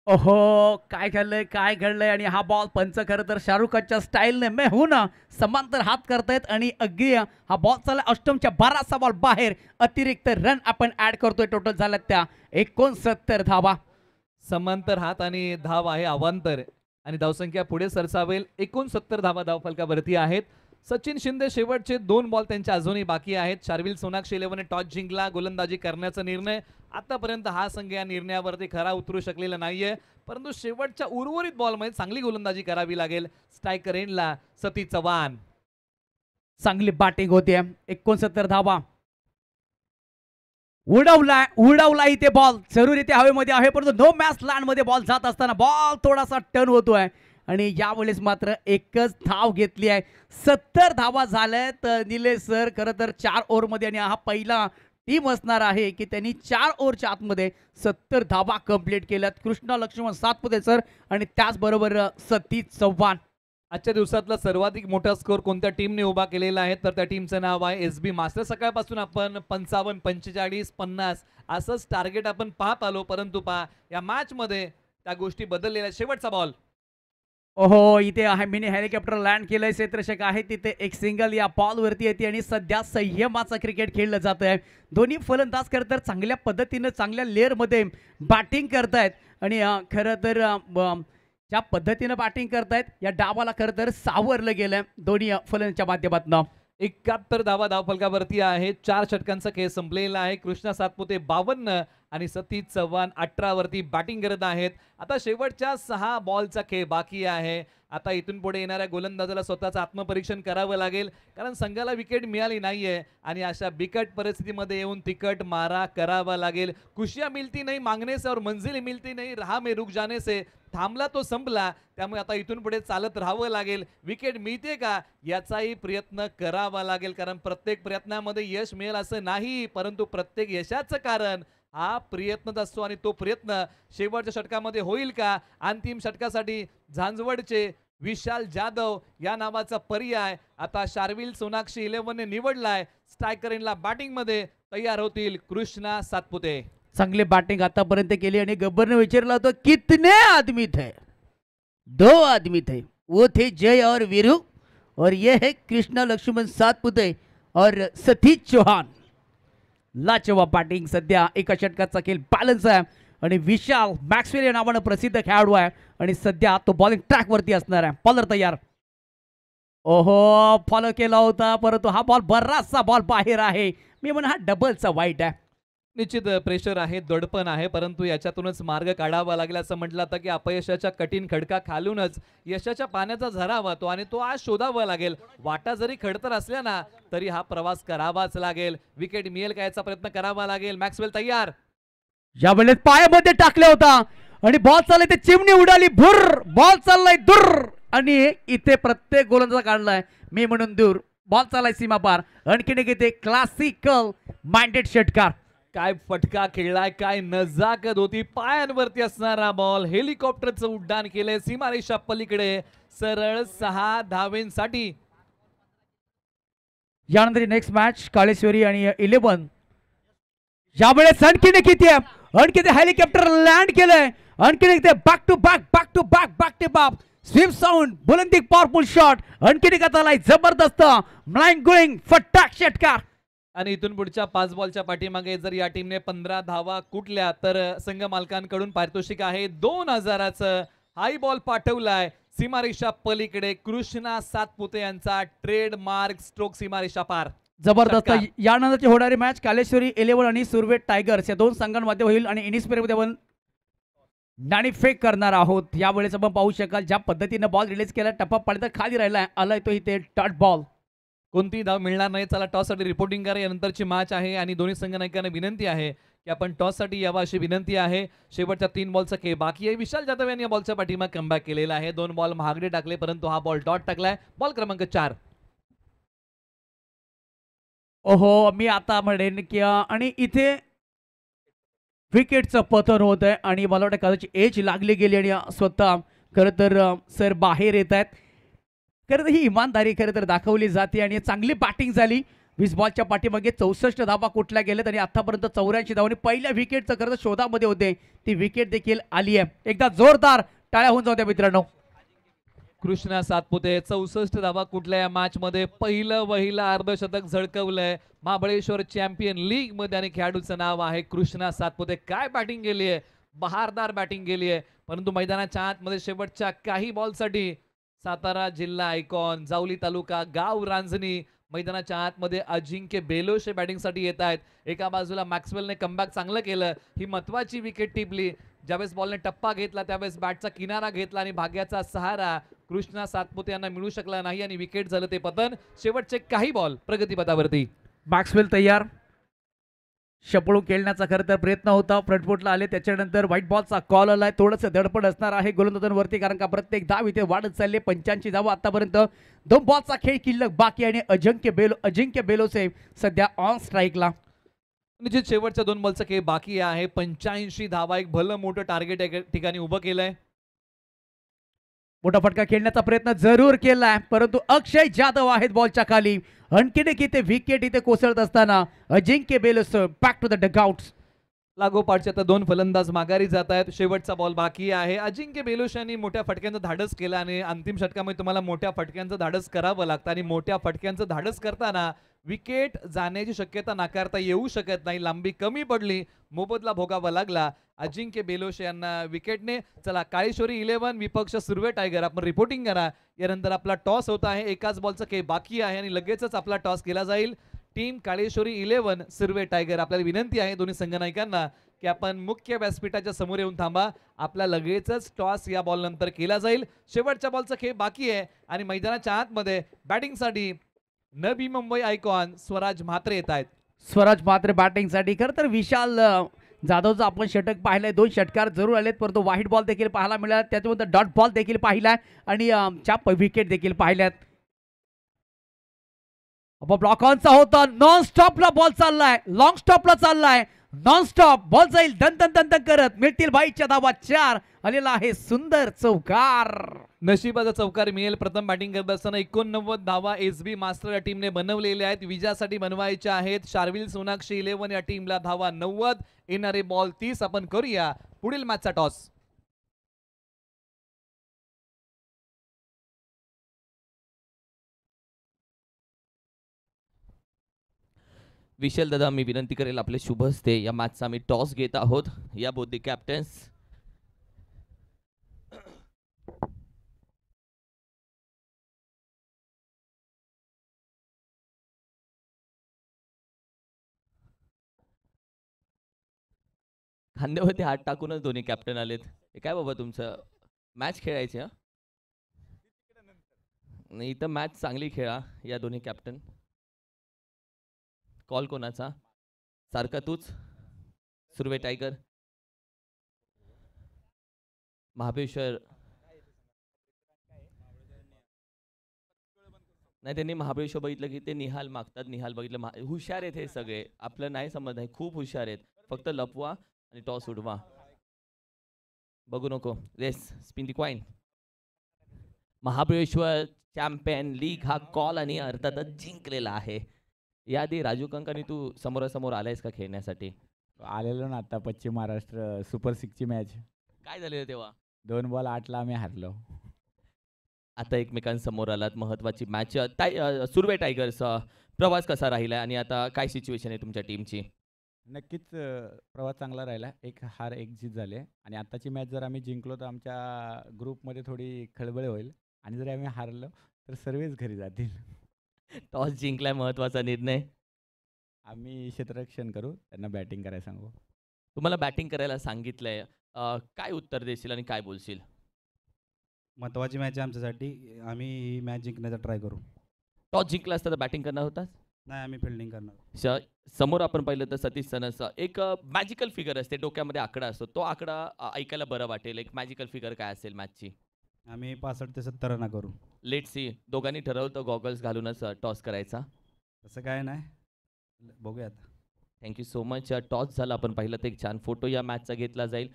ओहो, काय घडलंय काय घडलंय. आणि हा बॉल पंच खरं तर शाहरुख खानच्या स्टाईलने मैं हूं ना समांतर हात करतायत आणि अगदी हा बॉल चालला अष्टमच्या 12चा बॉल बाहेर. अतिरिक्त रन आपण ऍड करतोय. टोटल झाल्यात त्या 69 धावा. समांतर हात आणि धाव आहे अवांतर आणि धावसंख्या पुढे सरसावेल. 69 धावा धावफलकावरती आहेत. सचिन शिंदे शेवटचे 2 बॉल त्यांच्या अजूनही बाकी आहेत. शार्विल सोनाक्षी 11ने टॉस जिंकला. गोलंदाजी करण्याचा निर्णय. आतापर्यंत हा संघ या निर्णयावरती खरा उतरू शकलेला नाहीये, परंतु शेवटच्या उर्वरित बॉलमध्ये चांगली गोलंदाजी करावी लागेल. स्ट्रायकर एंडला सती चव्हाण. चांगली बॅटिंग होते. 69 धावा. उडवला इथे बॉल. जरुरी ते हवेमध्ये आहे, परंतु नो मॅच लँड मध्ये बॉल जात असताना बॉल थोडासा टर्न होतोय आणि यावेळेस मात्र एकच धाव घेतली आहे. 70 धावा झाल्यात निलेश सर. खरं तर 4 ओव्हरमध्ये आणि हा पहिला टीम असणार आहे की त्यांनी 4 ओव्हरच्या आतमध्ये 70 धावा कंप्लीट केल्यात. कृष्णा लक्ष्मण सातपुते सर आणि त्याचबरोबर सती चव्हाण. आजच्या दिवसातला सर्वाधिक मोठा स्कोर कोणत्या टीमने उभा केलेला आहे तर त्या टीमचं नाव आहे एसबी मास्टर. सकाळपासून आपण 55, 45, 50 असंच टार्गेट आपण पाहत आलो, परंतु या मॅच मध्ये त्या गोष्टी बदललेल्या. शेवटचा बॉल. ओहो, इथे आहे मिनी हेलिकॉप्टर लँड केलंय. क्षेत्ररक्षक आहे तिथे एक सिंगल या बॉल वरती येते आणि सध्या संयमाचं क्रिकेट खेळलं जात आहे. दोन्ही फलंदाज खरं तर चांगल्या पद्धतीनं चांगल्या लेअर मध्ये बॅटिंग करतायत आणि खरं तर ज्या पद्धतीनं बॅटिंग करतायत या डावाला खरं तर सावरलं गेलं दोन्ही फलंदाजांच्या माध्यमातून. 71 धावा धावफलकावरती आहे. 4 षटकांचा खेळ संपलेला आहे. कृष्णा सातपुते 52 आणि सतीश चव्हाण 18 वरती बॅटिंग करत आहेत. आता शेवटच्या 6 बॉलचा खेळ बाकी आहे. आता इथून पुढे येणाऱ्या गोलंदाजाला स्वतःचं आत्मपरीक्षण करावं लागेल, कारण संघाला विकेट मिळाली नाहीये आणि अशा बिकट परिस्थितीमध्ये येऊन तिकट मारा करावा लागेल. खुशियां मिलती नहीं मांगने से और मंजिल मिलती नहीं, राह में रुक जाने से. थांबला तो संपला. त्यामुळे आता इथून पुढे चालत राहावं लागेल. विकेट मिळते का याचाही प्रयत्न करावा लागेल, कारण प्रत्येक प्रयत्नामध्ये यश मिळेल असं नाही, परंतु प्रत्येक यशाचं कारण हा प्रयत्नच असतो आणि तो प्रयत्न शेवटच्या षटकामध्ये होईल का. अंतिम षटकासाठी झांझवडचे विशाल जाधव या नावाचा पर्याय आता शार्विल सोनाक्षी 11 ने निवडलाय. स्ट्रायकर इनला बॅटिंग मध्ये तयार होतील कृष्णा सातपुते. चांगली बॅटिंग आतापर्यंत केली आणि गब्बरने विचारलं होतं कितने आदमी थे. 2 आदमी थे, वो थे जय और वीरू, और ये है कृष्णा लक्ष्मण सातपुते और सतीश चौहान. लाजवाब बॅटिंग. सध्या एका षटकाचा खेळ बॅलन्स आहे आणि विशाल मॅक्सवेल या नावानं प्रसिद्ध खेळाडू आहे आणि सध्या तो बॉलिंग ट्रॅक वरती असणार आहे. बॉलर तयार. ओहो, फॉलो केला होता परंतु हा बॉल बराचसा बॉल बाहेर आहे. मी म्हणा हा डबलचा वाईट आहे. निश्चित प्रेशर आहे, दडपण आहे, परंतु याच्यातूनच मार्ग काढावा लागेल. असं म्हटलं तर की अपयशाच्या कठीण खडका खालूनच यशाच्या पाण्याचा झरा वाहतो आणि तो आज शोधावा लागेल. वाटा जरी खडतर असल्या ना तरी हा प्रवास करावाच लागेल. विकेट मिळेल का याचा प्रयत्न करावा लागेल. मॅक्सवेल तयार. यावेळेस पायामध्ये टाकला होता आणि बॉल चाललाय ते चिमणी उडाली. भुर बॉल चाललाय दूर आणि इथे प्रत्येक गोलंदाज काढलाय मी म्हणून दूर. बॉल चाललाय सीमा पार. आणखीन एक इथे क्लासिकल माइंडेड षटकार. काय फटका खेळलाय, काय नजाकत होती. पायांवरती असणारा बॉल हेलिकॉप्टरचं उड्डाण केलंय सीमारेषा पलीकडे सरळ 6 धावेंसाठी. यानंतर नेक्स्ट मॅच काळेश्वरी आणि 11. यावेळेस आणखीन एक किती आणखी ते हेलिकॉप्टर लँड केलंय. आणखीन एक ते back to back back to back back to back स्विम साऊंड बुलंदी पॉवरफुल शॉट. आणखीन एक आलाय जबरदस्त फ्लाइंग गोइंग फटाक षटकार. आणि इथून पुढच्या 5 बॉलच्या पाठीमागे जर या टीमने 15 धावा कुठल्या तर संघ मालकांकडून पारितोषिक आहे 2000चं. हाय बॉल पाठवलाय सीमारेषा पलीकडे. कृष्णा सातपुते यांचा ट्रेडमार्क स्ट्रोक सीमारेषा पार. जबरदस्त. यानंतरची होणारी मॅच कालेश्वरी 11 आणि सुरवेट टायगर्स या 2 संघांमध्ये होईल आणि इनिस्पेरमध्ये आपण नाणेफेक करणार आहोत. यावेळेस आपण पाहू शकाल ज्या पद्धतीने बॉल रिलीज केला टप्पा पडता खाली राहिला आलाय तो इथे डॉट बॉल. कोणती धाव मिळणार नाही. चला टॉस साठी रिपोर्टिंग करा. यानंतरची मॅच आहे आणि दोन्ही संघ नायकांना विनंती आहे की आपण टॉस साठी यावं अशी विनंती आहे. शेवटच्या 3 बॉलचा खेळ बाकी आहे. विशाल जाधव यांनी या बॉलच्या पाठीमाग कमबॅक केलेला आहे. 2 बॉल महागडे टाकले परंतु हा बॉल डॉट टाकलाय. बॉल क्रमांक 4. ओहो, मी आता म्हणेन की आणि इथे विकेटचं पतन होत आहे आणि मला वाटतं कदाचित एज लागली गेली आणि स्वतः खरं तर सर बाहेर येत आहेत. खरं तर ही इमानदारी खरं तर दाखवली जाते आणि चांगली बॅटिंग झाली. 20 बॉलच्या पाठीमागे 64 धावा कुठल्या गेल्यात आणि आतापर्यंत 84 धावांनी पहिल्या विकेटचं खरं तर शोधामध्ये होते. ती विकेट देखील आली आहे. एकदा जोरदार टाळ्या होऊन जाऊ द्या मित्रांनो. कृष्णा सातपुते 64 धावा कुठल्या या मॅच मध्ये पहिलं वहिलं अर्धशतक झळकवलंय. महाबळेश्वर चॅम्पियन लीग मध्ये आणि खेळाडूचं नाव आहे कृष्णा सातपुते. काय बॅटिंग केली आहे, बहारदार बॅटिंग केली आहे. परंतु मैदानाच्या आतमध्ये शेवटच्या काही बॉलसाठी सातारा जिल्हा आयकॉन, जावली तालुका, गाव रांजणी मैदानाच्या आतमध्ये अजिंक्य बेलोशे बॅटिंगसाठी येत आहेत. एका बाजूला मॅक्सवेलने कमबॅक चांगलं केलं. ही महत्वाची विकेट टिपली. ज्यावेळेस बॉलने टप्पा घेतला त्यावेळेस बॅटचा किनारा घेतला आणि भाग्याचा सहारा कृष्णा सातपुते यांना मिळू शकला नाही आणि विकेट झालं ते पतन. शेवटचे काही बॉल प्रगतीपथावरती. मॅक्सवेल तयार. शपळू खेळण्याचा खरं तर प्रयत्न होता. फ्रंटफुटला आले त्याच्यानंतर व्हाईट बॉलचा कॉल आलाय. थोडंसं धडपड असणार आहे गोलंदाजांवरती कारण का प्रत्येक धाव इथे वाढत चालले. 85 धावा आतापर्यंत. 2 बॉलचा खेळ किल्लक बाकी आणि अजिंक्य बेलोसे सध्या ऑन स्ट्राईकला. निश्चित शेवटच्या 2 बॉलचा खेळ बाकी आहे. 85 धावा एक भलं मोठं टार्गेट ठिकाणी उभं केलंय. मोठा फटका खेळण्याचा प्रयत्न जरूर केलाय परंतु अक्षय जाधव आहेत बॉलच्या खाली. आणखीन एक इथे विकेट इथे कोसळत असताना अजिंक्य बेलोस बॅक टू द डगआउट्स. लागोपाठचे आता 2 फलंदाज माघारी जात आहेत. शेवटचा बॉल बाकी आहे. अजिंक्य बेलोश यांनी मोठ्या फटक्यांचं धाडस केलं आणि अंतिम षटकामध्ये तुम्हाला मोठ्या फटक्यांचं धाडस करावं लागतं आणि मोठ्या फटक्यांचं धाडस करताना विकेट जाण्याची शक्यता नाकारता येऊ शकत नाही. लांबी कमी पडली, मोबदला भोगावा लागला अजिंक्य बेलोशे यांना विकेटने. चला काळेश्वरी 11 विपक्ष सुर्वे टायगर, आपण रिपोर्टिंग करा. यानंतर आपला टॉस होत आहे, एकाच बॉलचा काही बाकी आहे आणि लगेचच आपला टॉस केला जाईल. टीम काळेश्वरी 11 सुर्वे टायगर, आपल्याला विनंती आहे दोन्ही संघनायकांना की आपण मुख्य व्यासपीठाच्या समोर येऊन थांबा. आपला लगेचच टॉस या बॉल नंतर केला जाईल. शेवटच्या बॉलचा खेळ बाकी आहे आणि मैदानाच्या आतमध्ये बॅटिंगसाठी नवी मुंबई आयकॉन स्वराज म्हात्रे येत आहेत. स्वराज मात्र बॅटिंगसाठी. खरं तर विशाल जाधवचा आपण षटक पाहिलंय, 2 षटकार जरूर आलेत, परंतु व्हाईट बॉल देखील पाहायला मिळाला, त्याच्यानंतर डॉट बॉल देखील पाहिलाय आणि चाप विकेट देखील पाहिल्यात. ब्लॉक ऑनचा होता, नॉन स्टॉपला बॉल चाललाय, लॉंग स्टॉपला चाललाय, नॉन स्टॉप बॉल जाईल दन दन दन दन करत. मिळतील बाईच्या धावा 4. आलेला आहे सुंदर चौकार. नशिबाचा चौकार मिळेल. प्रथम बॅटिंग करत असताना 89 धावा एसबी मास्टर या टीमने बनवलेल्या आहेत, विजयासाठी बनवायच्या आहेत. शार्विल सोनाक्षी 11 या टीमला धावा 90, येणारे बॉल 30. आपण करूया पुढील मॅचचा टॉस. विशाल दादा, मी विनंती करेल आपले शुभ हस्ते या मॅचचा आम्ही टॉस घेत आहोत. या बोथ द कॅप्टन्स. खांद्यावरती हात टाकूनच दोन्ही कॅप्टन आलेत. हे काय बाबा तुमचं मॅच खेळायची? हा नाही, इथं मॅच चांगली खेळा या दोन्ही कॅप्टन. कॉल कोणाचा? सारखा तूच सुर्वे टायगर. महाबळेश्वर नाही, त्यांनी महाबळेश्वर बघितलं की ते निहाल मागतात. निहाल बघितलं, हुशार आहेत हे सगळे, आपलं नाही समज नाही, खूप हुशार आहेत. फक्त लपवा आणि टॉस उडवा, बघू नको. रेस स्पिन दी कॉइन. महाबळेश्वर चॅम्पियन लीग हा कॉल आणि अर्थातच जिंकलेला आहे. याआधी राजू कंकानी तू समोरासमोर आलायस का खेळण्यासाठी? आलेलो ना आता पश्चिम महाराष्ट्र सुपर 6ची मॅच. काय झालेलं तेव्हा? 2 बॉल 8ला आम्ही हारलो. आता एकमेकांसमोर आलात, महत्वाची मॅच. सुर्वे टायगर्स प्रवास कसा राहिला आणि आता काय सिच्युएशन आहे तुमच्या टीमची? नक्कीच प्रवास चांगला राहिला. 1 हार 1 जीत झाले आणि आत्ताची मॅच जर आम्ही जिंकलो तर आमच्या ग्रुपमध्ये थोडी खळबळ होईल आणि जर आम्ही हारलो तर सर्वच घरी जातील. टॉस जिंकलाय, महत्वाचा निर्णय. आम्ही क्षेत्ररक्षण करू, त्यांना बॅटिंग करायला सांगू. तुम्हाला बॅटिंग करायला सांगितलंय, काय उत्तर देशील आणि काय बोलशील? महत्त्वाची मॅच आहे आमच्यासाठी, आम्ही ही मॅच जिंकण्याचा ट्राय करू. टॉस जिंकला असता तर बॅटिंग करणार होतास? नाही, आम्ही फिल्डिंग करणार. समोर आपण पाहिलं तर सतीश सनस एक मॅजिकल फिगर असते, डोक्यामध्ये आकडा असतो, तो आकडा ऐकायला बरं वाटेल. एक मॅजिकल फिगर काय असेल मॅचची? आम्ही 65 ते 70 रन करू. Let see. दोघांनी ठरवलं गॉगल्स घालूनच टॉस करायचा. तसं काय नाही, बघूया आता. Thank you so much. टॉस झाला, आपण पाहिलं तर एक छान फोटो या मॅचचा घेतला जाईल.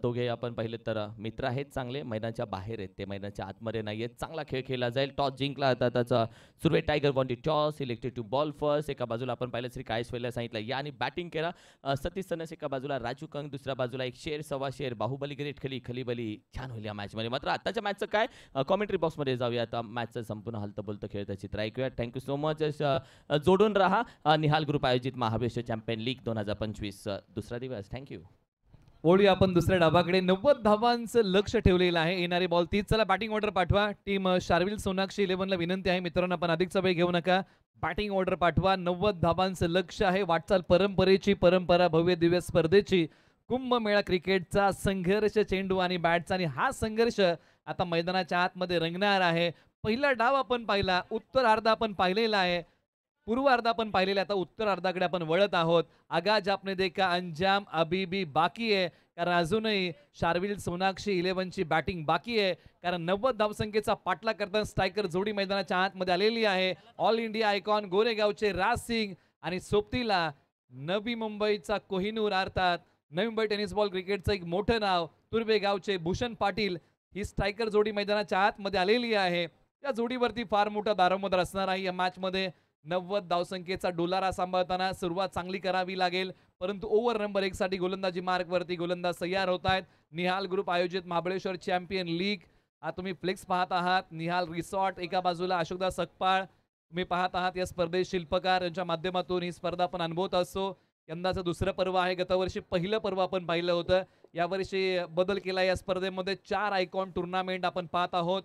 दोघे आपण पाहिले तर मित्र आहेत, चांगले मैदानाच्या बाहेर आहेत, ते मैदानाच्या आतमध्ये नाही आहेत. चांगला खेळ खेळला जाईल. टॉस जिंकला होता त्याचा Surve tiger won the toss, elected to bowl first. एका बाजूला आपण पाहिलं श्री काळेश्वरला सांगितलं या आणि बॅटिंग केला. सतीश सनस एका बाजूला, राजू कंग दुसऱ्या बाजूला. 1 शेर 1.25 शेर, बाहुबली ग्रेट खलीबली. छान होईल या मॅचमध्ये. मात्र आताच्या मॅचचं काय, कॉमेंट्री बॉक्समध्ये जाऊया. आता मॅचचं संपूर्ण हलतं बोलतं खेळतं चित्र ऐकूया. Thank you so much. जोडून राहा. निहाल ग्रुप आयोजित महाबळेश्वर चॅम्पियन लीग 2025 दुसरा दिवस. थँक्यू. ओढूया आपण दुसऱ्या डावाकडे. 90 धावांचं लक्ष ठेवलेलं आहे, येणारे बॉल 30. चला बॅटिंग ऑर्डर पाठवा. टीम शार्विल सोनाक्षी 11ला विनंती आहे मित्रांनो, आपण अधिकचा वेळ घेऊ नका, बॅटिंग ऑर्डर पाठवा. 90 धावांचं लक्ष आहे. वाटचाल परंपरेची, परंपरा भव्य दिव्य स्पर्धेची, कुंभमेळा क्रिकेटचा संघर्ष, चेंडू आणि बॅटचा. आणि हा संघर्ष आता मैदानाच्या आतमध्ये रंगणार आहे. पहिला डाव आपण पाहिला, उत्तर अर्धा आपण पाहिलेला आहे, पूर्व अर्धा आपण पाहिलेला. आता उत्तर अर्धाकडे आपण वळत आहोत. आगाज आपने देखा अंजाम अभी भी बाकी आहे, कारण अजूनही शार्विल सोनाक्षी 11ची बॅटिंग बाकी आहे. कारण 90 धावसंख्येचा पाठलाग करताना स्ट्रायकर जोडी मैदानाच्या आतमध्ये आलेली आहे. All India icon गोरेगावचे Raj Singh आणि सोबतीला नवी मुंबईचा कोहिनूर, अर्थात नवी मुंबई टेनिस बॉल क्रिकेटचं एक मोठं नाव तुर्बे गावचे भूषण पाटील. ही स्ट्रायकर जोडी मैदानाच्या आतमध्ये आलेली आहे. या जोडीवरती फार मोठा दारोमदार असणार आहे या मॅचमध्ये. 90 धावसंख्येचा डोलारा सांभाळताना सुरुवात चांगली करावी लागेल, परंतु ओव्हर नंबर 1 साठी गोलंदाजी मार्कवरती गोलंदाज तयार होत आहेत. निहाल ग्रुप आयोजित महाबळेश्वर चॅम्पियन लीग हा तुम्ही फ्लेक्स पाहत आहात. निहाल रिसॉर्ट एका बाजूला, अशोकदास सकपाळ तुम्ही पाहत आहात. या स्पर्धेत शिल्पकार यांच्या माध्यमातून ही स्पर्धा आपण अनुभवत असतो. यंदाचं दुसरं पर्व आहे. गतवर्षी पहिलं पर्व आपण पाहिलं होतं. यावर्षी बदल केला या स्पर्धेमध्ये. 4 आयकॉन टुर्नामेंट आपण पाहत आहोत.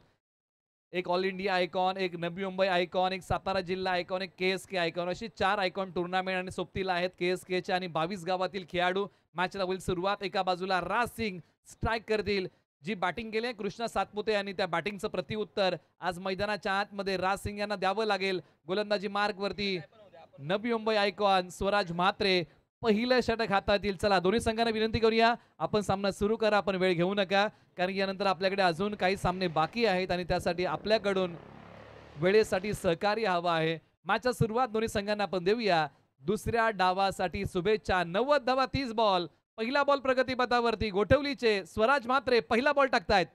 एक ऑल इंडिया आयकॉन, एक नवी मुंबई आयकॉन, एक सातारा जिल्हा आयकॉन, एक KSK आयकॉन, अशी 4 आयकॉन टुर्नामेंट आणि सोबतीला आहेत KSKचे आणि 22 गावातील खेळाडू. मॅचला होईल सुरुवात. एका बाजूला राज सिंग स्ट्राईक करतील, जी बॅटिंग केली आहे कृष्णा सातपुते यांनी. त्या बॅटिंगचं प्रत्युत्तर आज मैदानाच्या आतमध्ये राज सिंग यांना द्यावं लागेल. गोलंदाजी मार्कवरती नवी मुंबई आयकॉन स्वराज म्हात्रे पहिलं षटक हातात येईल. चला दोन्ही संघांना विनंती करूया, आपण सामना सुरू करा, आपण वेळ घेऊ नका, कारण यानंतर आपल्याकडे अजून काही सामने बाकी आहेत आणि त्यासाठी आपल्याकडून वेळेसाठी सहकार्य हवं आहे. मॅचच्या सुरुवात दोन्ही संघांना आपण देऊया. दुसऱ्या डावासाठी शुभेच्छा. 90 धावा 30 बॉल. पहिला बॉल प्रगतीपथावरती गोठवलीचे स्वराज म्हात्रे पहिला बॉल टाकतायत.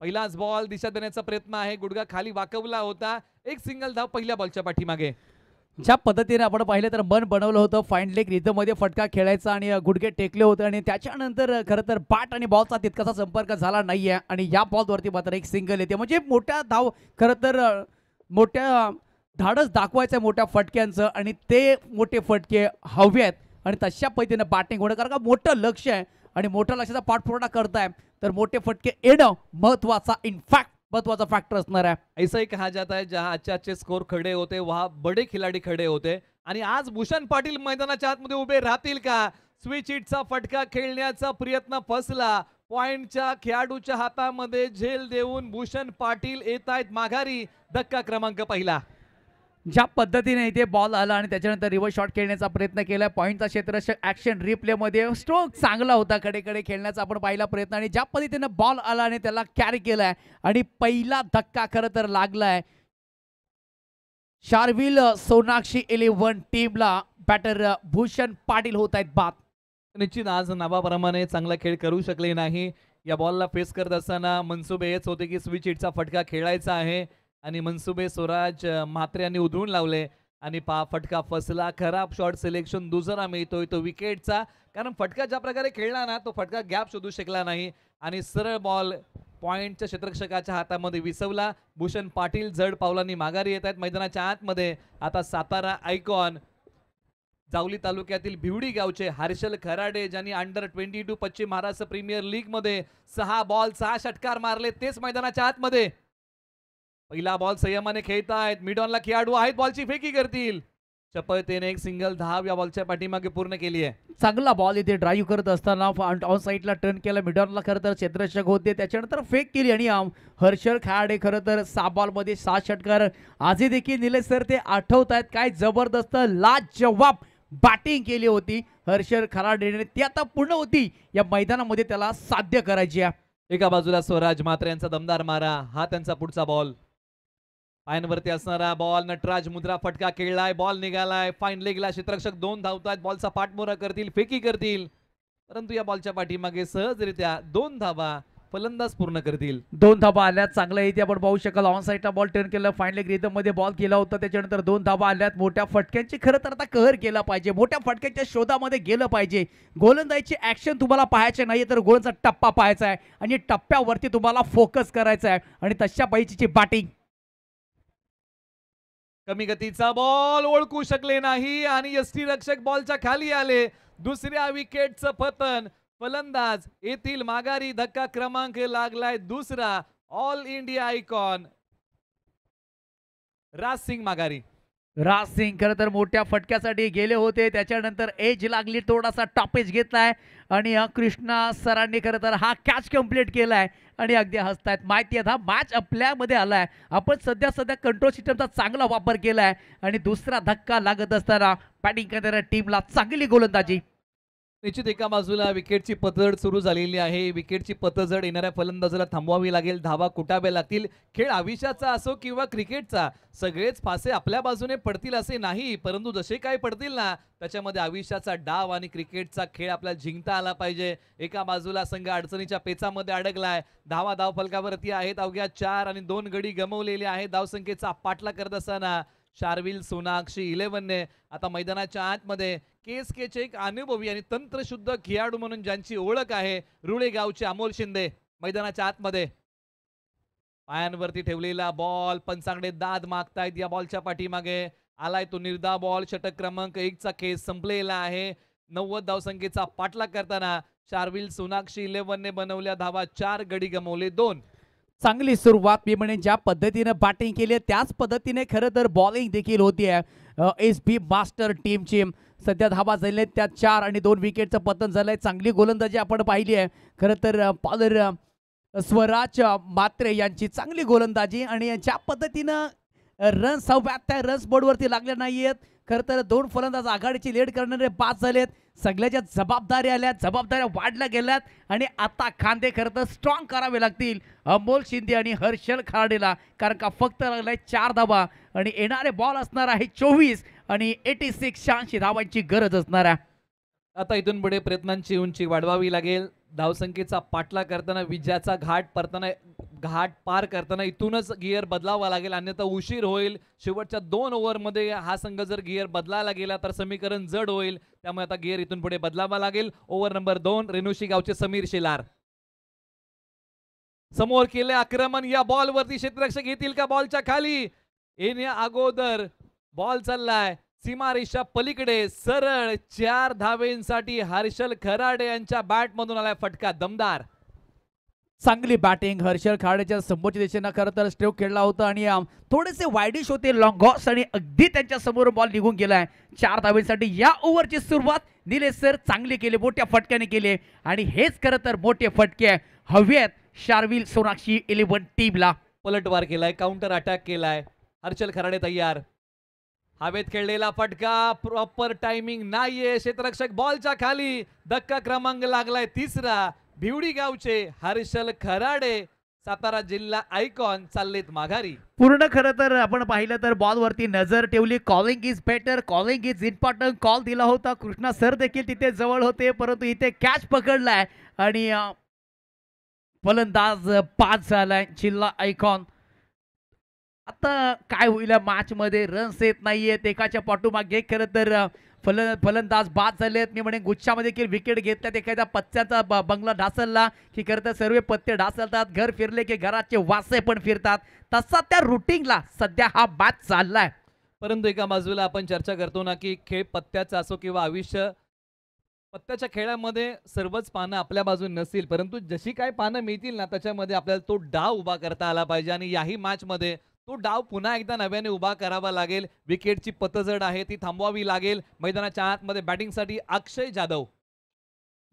पहिलाच बॉल दिशा देण्याचा प्रयत्न आहे, गुडघा खाली वाकवला होता. एक सिंगल धाव पहिल्या बॉलच्या पाठीमागे. ज्या पद्धतीने आपण पाहिलं तर मन बनवलं होतं, फाईन लेग रिदममध्ये फटका खेळायचा आणि गुडघे टेकले होते आणि त्याच्यानंतर खरं तर बॅट आणि बॉलचा तितकासा संपर्क झाला नाहीये आणि या बॉलवरती मात्र एक सिंगल येते. म्हणजे मोठ्या धाव खरं तर मोठ्या धाडस दाखवायचं आहे मोठ्या फटक्यांचं आणि ते मोठे फटके हवे आहेत आणि तशा पद्धतीने बॅटिंग होणं, कारण का मोठं लक्ष आहे आणि मोठ्या लक्षाचा पाठपुरावा करताय तर मोठे फटके येणं महत्वाचा इनफॅक्ट महत्वाचा फॅक्टर असणार आहे. ऐसा ही कहा जाता है जहां अच्छे अच्छे स्कोर खड़े होते वहां बड़े खिलाड़ी खड़े होते आणि आज भूषण पाटील मैदानाच्या आतमध्ये उभे राहतील का? स्विच हिटचा फटका खेळण्याचा प्रयत्न फसला. पॉइंटच्या खेळाडूच्या हातामध्ये झेल देऊन भूषण पाटील येत आहेत माघारी. धक्का क्रमांक पहिला. ज्या पद्धतीने इथे बॉल आला आणि त्याच्यानंतर रिव्हर्स शॉट खेळण्याचा प्रयत्न केला, पॉईंटचा क्षेत्ररक्षक ॲक्शन रिप्लेमध्ये स्ट्रोक चांगला होता, कडेकडे खेळण्याचा आपण पाहिला प्रयत्न आणि ज्या पद्धतीने बॉल आला आणि त्याला कॅरी केलाय आणि पहिला धक्का खरं तर लागलाय शार्विल सोनाक्षी 11 टीमला. बॅटर भूषण पाटील होत आहेत बाद. निश्चित आज नावाप्रमाणे चांगला खेळ करू शकले नाही. या बॉलला फेस करत असताना मनसुबे हेच होते की स्विच हिटचा फटका खेळायचा आहे आणि मनसुबे स्वराज म्हात्रे यांनी उधळून लावले आणि फटका फसला. खराब शॉट सिलेक्शन दुसरा मिळतोय तो विकेटचा, कारण फटका ज्या प्रकारे खेळला ना तो फटका गॅप शोधू शकला नाही आणि सरळ बॉल पॉइंटच्या क्षेत्ररक्षकाच्या हातामध्ये विसवला. भूषण पाटील जड पावलांनी माघारी येत आहेत मैदानाच्या आतमध्ये. आता सातारा आयकॉन जावली तालुक्यातील भिवडी गावचे हर्षल खराडे, ज्यांनी अंडर-22 पश्चिम महाराष्ट्र प्रीमियर लीग मध्ये 6 बॉल 6 षटकार मारले, तेच मैदानाच्या आतमध्ये. पहिला बॉल संयमाने खेळतायत, मिडॉनला खेळाडू आहेत, बॉलची फेकी करतील. चपळतेने एक सिंगल धाव या बॉलच्या पाठीमागे पूर्ण केली आहे. चांगला बॉल इथे ड्राईव्ह करत असताना ऑन साईडला टर्न केला, मिडॉनला खरं तर क्षेत्ररक्षक होते, त्याच्यानंतर फेक केली आणि हर्षल खराडे खरं तर 6 बॉलमध्ये 6 षटकार आजही देखील निलेश सर ते आठवत आहेत. काय जबरदस्त लाजवाब बॅटिंग केली होती हर्षल खराडेने, ती आता पूर्ण होती या मैदानामध्ये त्याला साध्य करायची आहे. एका बाजूला स्वराज म्हात्रे यांचा दमदार मारा, हा त्यांचा पुढचा बॉल. पायांवरती असणारा बॉल, नटराज मुद्रा फटका खेळलाय, बॉल निघालाय, फाईन लेगला क्षेत्ररक्षक 2 धावतायत, बॉलचा पाठमोरा करतील, फेकी करतील, परंतु या बॉलच्या पाठीमागे सहजरित्या 2 धावा फलंदाज पूर्ण करतील. 2 धावा आल्यात, चांगलं इथे आपण पाहू शकाल. ऑन साईडला बॉल टर्न केला, फाईन लेग रिदम मध्ये बॉल केला होता, त्याच्यानंतर 2 धावा आल्यात. मोठ्या फटक्यांची खरं तर आता कहर केला पाहिजे, मोठ्या फटक्यांच्या शोधामध्ये गेलं पाहिजे. गोलंदाजीची ऍक्शन तुम्हाला पाहायचे नाही तर गोलचा टप्पा पाहायचा आहे आणि टप्प्यावरती तुम्हाला फोकस करायचा आहे आणि तशा पाहिजेची बॅटिंग. कमी गतीचा बॉल ओळखू शकले नाही आणि यष्टीरक्षक बॉलच्या खाली आले. दुसऱ्या विकेटचं पतन, फलंदाज येथील माघारी. धक्का क्रमांक लागलाय दुसरा. All India icon Raj Singh माघारी. राज सिंग खरं तर मोठ्या फटक्यासाठी गेले होते, त्याच्यानंतर एज लागली, थोडासा टॉपेज घेतलाय आणि कृष्णा सरांनी खरं तर हा कॅच कंप्लीट केलाय आणि अगदी हसतायत. माहिती आहे हा मॅच आपल्यामध्ये आलाय, आपण सध्या कंट्रोल सिस्टमचा चांगला वापर केलाय आणि दुसरा धक्का लागत असताना बॅटिंग करणाऱ्या टीमला चांगली गोलंदाजी. निश्चित एका बाजूला विकेटची पतझड सुरू झालेली आहे. विकेटची पतझड येणाऱ्या फलंदाजाला थांबवावी लागेल, धावा कुटाव्या लागतील. खेळ आयुष्याचा असो किंवा क्रिकेटचा, सगळेच फासे आपल्या बाजूने पडतील असे नाही, परंतु जसे काय पडतील ना त्याच्यामध्ये आयुष्याचा डाव आणि क्रिकेटचा खेळ आपल्याला जिंकता आला पाहिजे. एका बाजूला संघ अडचणीच्या पेचामध्ये अडकलाय. धावा धाव फलकावरती आहेत अवघ्या 4 आणि 2 गडी गमावलेले आहेत. धावसंख्येचा पाठला करत असताना शार्विल सोनाक्षी 11ने आता मैदानाच्या आतमध्ये KSKचे एक अनुभवी आणि तंत्रशुद्ध खेळाडू म्हणून ज्यांची ओळख आहे, रुळे गावचे अमोल शिंदे मैदानाच्या आतमध्ये. पायांवरती ठेवलेला बॉल, पंचांगडे दाद मागतायत या बॉलच्या पाठीमागे. आलाय तो निर्धाव बॉल, षटक क्रमांक 1चा खेळ संपलेला आहे. 90 धावसंख्येचा पाठलाग करताना शार्विल सोनाक्षी 11 ने बनवल्या धावा, 4 गडी गमावले 2. चांगली सुरुवात मी म्हणेन ज्या पद्धतीने बॅटिंग केली आहे त्याच पद्धतीने खरं तर बॉलिंग देखील होती आहे SB मास्टर टीमची. सध्या धावा झाल्या त्या 4 आणि 2 विकेटचं पतन झालंय. चांगली गोलंदाजी आपण पाहिली आहे. खरं तर बॉलर स्वराज मात्रे यांची चांगली गोलंदाजी आणि ज्या पद्धतीनं रन्स त्या रन्स बोर्डवरती लागल्या नाहीयेत. खरं तर 2 फलंदाज आघाडीची लीड करणारे बाद झालेत. सगळ्याच्या जबाबदाऱ्या आल्या, जबाबदाऱ्या वाढल्या गेल्यात आणि आता खांदे खरं तर स्ट्रॉंग करावे लागतील अमोल शिंदे आणि हर्षल खराडेला, कारण का फक्त लागलाय 4 धावा आणि येणारे बॉल असणार आहे 24 आणि 86 धावांची गरज असणार आहे. आता इथून पुढे प्रयत्नांची उंची वाढवावी लागेल. धावसंख्येचा पाठलाग करताना विजयाचा घाट पार करताना इथूनच गिअर बदलावा लागेल, अन्यथा उशीर होईल. शेवटच्या 2 ओव्हरमध्ये हा संघ जर गिअर बदलायला गेला तर समीकरण जड होईल. त्यामुळे आता गिअर इथून पुढे बदलावा लागेल. ओव्हर नंबर 2 रेणुशी गावचे समीर शेलार समोर केले आक्रमण. या बॉल वरती क्षेत्ररक्षक येतील का? बॉलच्या खाली येण्या अगोदर बॉल चाललाय सीमारेषा पलीकडे. सरळ 4 धावेंसाठी हर्षल खराडे यांच्या बॅट मधून आलाय फटका, दमदार. चांगली बॅटिंग हर्षल खराडेच्या समोरच्या दिशेनं खरं तर स्ट्रोक खेळला होता आणि थोडेसे वायडिश होते लॉंगॉस आणि अगदी त्यांच्या समोर बॉल निघून गेलाय. 4 धावेसाठी या ओव्हरची सुरुवात निलेश सर चांगली केली, मोठ्या फटक्याने केले आणि हेच खरं तर मोठे फटके हवेत शार्विल सोनाक्षी 11 टीमला. पलटवार केलाय, काउंटर अटॅक केलाय. हर्षल खराडे तयार. हवेत खेळलेला फटका, प्रॉपर टायमिंग नाहीये. क्षेत्ररक्षक बॉलच्या खाली. धक्का क्रमांक लागलाय 3रा. भिवडी गावचे हर्षल खराडे सातारा जिल्हा आयकॉन चाललेत माघारी. पूर्ण खरं तर आपण पाहिलं तर बॉलवरती नजर ठेवली. Calling is better, calling is important call दिला होता. कृष्णा सर देखील तिथे जवळ होते, परंतु इथे कॅच पकडलाय आणि फलंदाज 5 झालाय जिल्हा आयकॉन. आता काय होईल मॅच मध्ये? रन्स येत नाहीयेत एकाच्या पाठोमागे. खरं तर फलंदाज बाद झालेत. मी म्हणे गुच्छामध्ये देखील विकेट घेतल्यात. एखाद्या पत्त्याचा बंगला ढासळला की खरं तर सर्व पत्ते ढासळतात. घर फिरले की घराचे वासे पण फिरतात. तसा त्या रुटीनला सध्या हा मॅच चाललाय. परंतु एका बाजूला आपण चर्चा करतो ना की खेळ पत्त्याचा असो किंवा आयुष्य, पत्त्याच्या खेळामध्ये सर्वच पानं आपल्या बाजून नसतील, परंतु जशी काय पानं मिळतील ना त्याच्यामध्ये आपल्याला तो डाव उभा करता आला पाहिजे आणि याही मॅच मध्ये तो डाव पुन्हा एकदा नव्याने उभा करावा लागेल. विकेटची पतझड आहे ती थांबवावी लागेल. मैदानाच्या आतमध्ये बॅटिंगसाठी अक्षय जाधव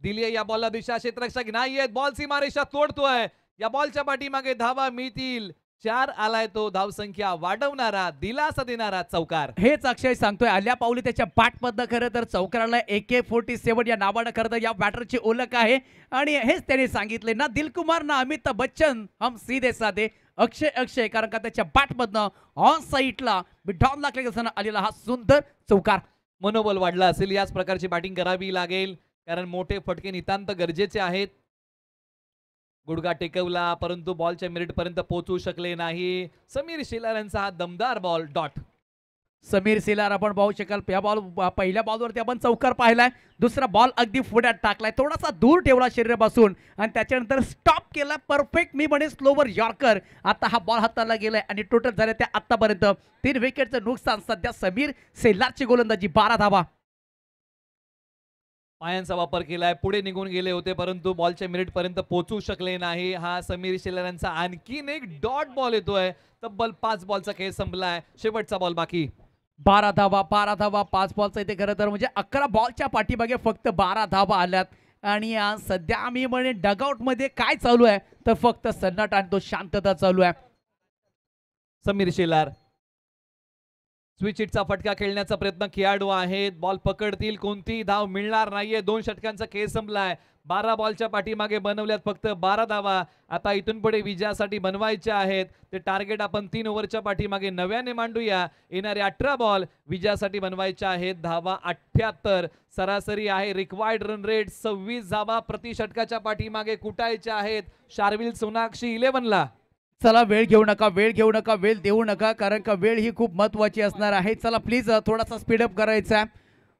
दिली आहे. या बॉलला दिशा, क्षेत्ररक्षक नाहीयेत. बॉल सीमारेषा तोडतोय. या बॉलच्या पाठीमागे धावा मिळतील. 4 आलाय तो धावसंख्या वाढवणारा, दिलासा देणारा चौकार. हेच अक्षय सांगतोय. आल्या पावली त्याच्या बॅटमधनं खरं तर चौकाराला AK-47 या नावानं खरं तर या बॅटरची ओळख आहे आणि हेच त्याने सांगितले ना दिलकुमार ना अमिताभ बच्चन हम सीधे साधे. अक्षय कारण का त्याच्या बॅटमधनं ऑन साईडला बिडॉन लागल्यानं आलेला हा सुंदर चौकार. मनोबल वाढला असेल. याच प्रकारची बॅटिंग करावी लागेल कारण मोठे फटके नितांत गरजेचे आहेत. गुडघा टेकवला परंतु बॉलच्या मिनिट पर्यंत पोहोचू शकले नाही. समीर शेलार यांचा हा दमदार बॉल डॉट. समीर शेलार आपण पाहू शकाल या पहिल्या बॉलवरती आपण चौकार पाहिलाय. दुसरा बॉल अगदी पुढ्यात टाकलाय, थोडासा दूर ठेवला शरीरापासून आणि त्याच्यानंतर स्टॉप केला. परफेक्ट मी म्हणे स्लोवर यॉर्कर. आता हा बॉल हाताला गेलाय आणि टोटल झाले त्या आतापर्यंत 3 विकेटचं नुकसान. सध्या समीर शेलारची गोलंदाजी 12 धावा. पायांचा वापर केलाय, पुढे निघून गेले होते परंतु बॉलच्या मिनिट पर्यंत पोहोचू शकले नाही. हा समीर शेलार यांचा आणखीन एक डॉट बॉल येतोय. तब्बल 5 बॉलचा खेळ संपलाय. शेवटचा बॉल बाकी. 12 धावा 5 बॉलचा इथे खरं तर म्हणजे 11 बॉलच्या पाठीमागे फक्त 12 धावा आल्यात आणि सध्या आम्ही म्हणे डगआउट मध्ये काय चालू आहे तर फक्त सन्नाट आणि तो शांतता चालू आहे. समीर शेलार स्विच हिटचा फटका खेळण्याचा प्रयत्न खेळाडू आहेत. बॉल पकडतील, कोणतीही धाव मिळणार नाहीये. 2 षटकांचा खेळ संपलाय. 12 बॉलच्या पाठीमागे बनवल्यात फक्त 12 धावा. आता इथून पुढे विजयासाठी बनवायच्या आहेत. ते टार्गेट आपण 3 ओव्हरच्या पाठीमागे नव्याने मांडूया. येणारे 18 बॉल विजयासाठी बनवायच्या आहेत. धावा 78. सरासरी आहे रिक्वायर्ड रन रेट 26 धावा प्रति षटकाच्या पाठीमागे कुटायच्या आहेत शार्विल सोनाक्षी 11ला. चला वेळ घेऊ नका, वेळ देऊ नका कारण का वेळ ही खूप महत्वाची असणार आहे. चला प्लीज थोडासा स्पीडअप करायचा आहे.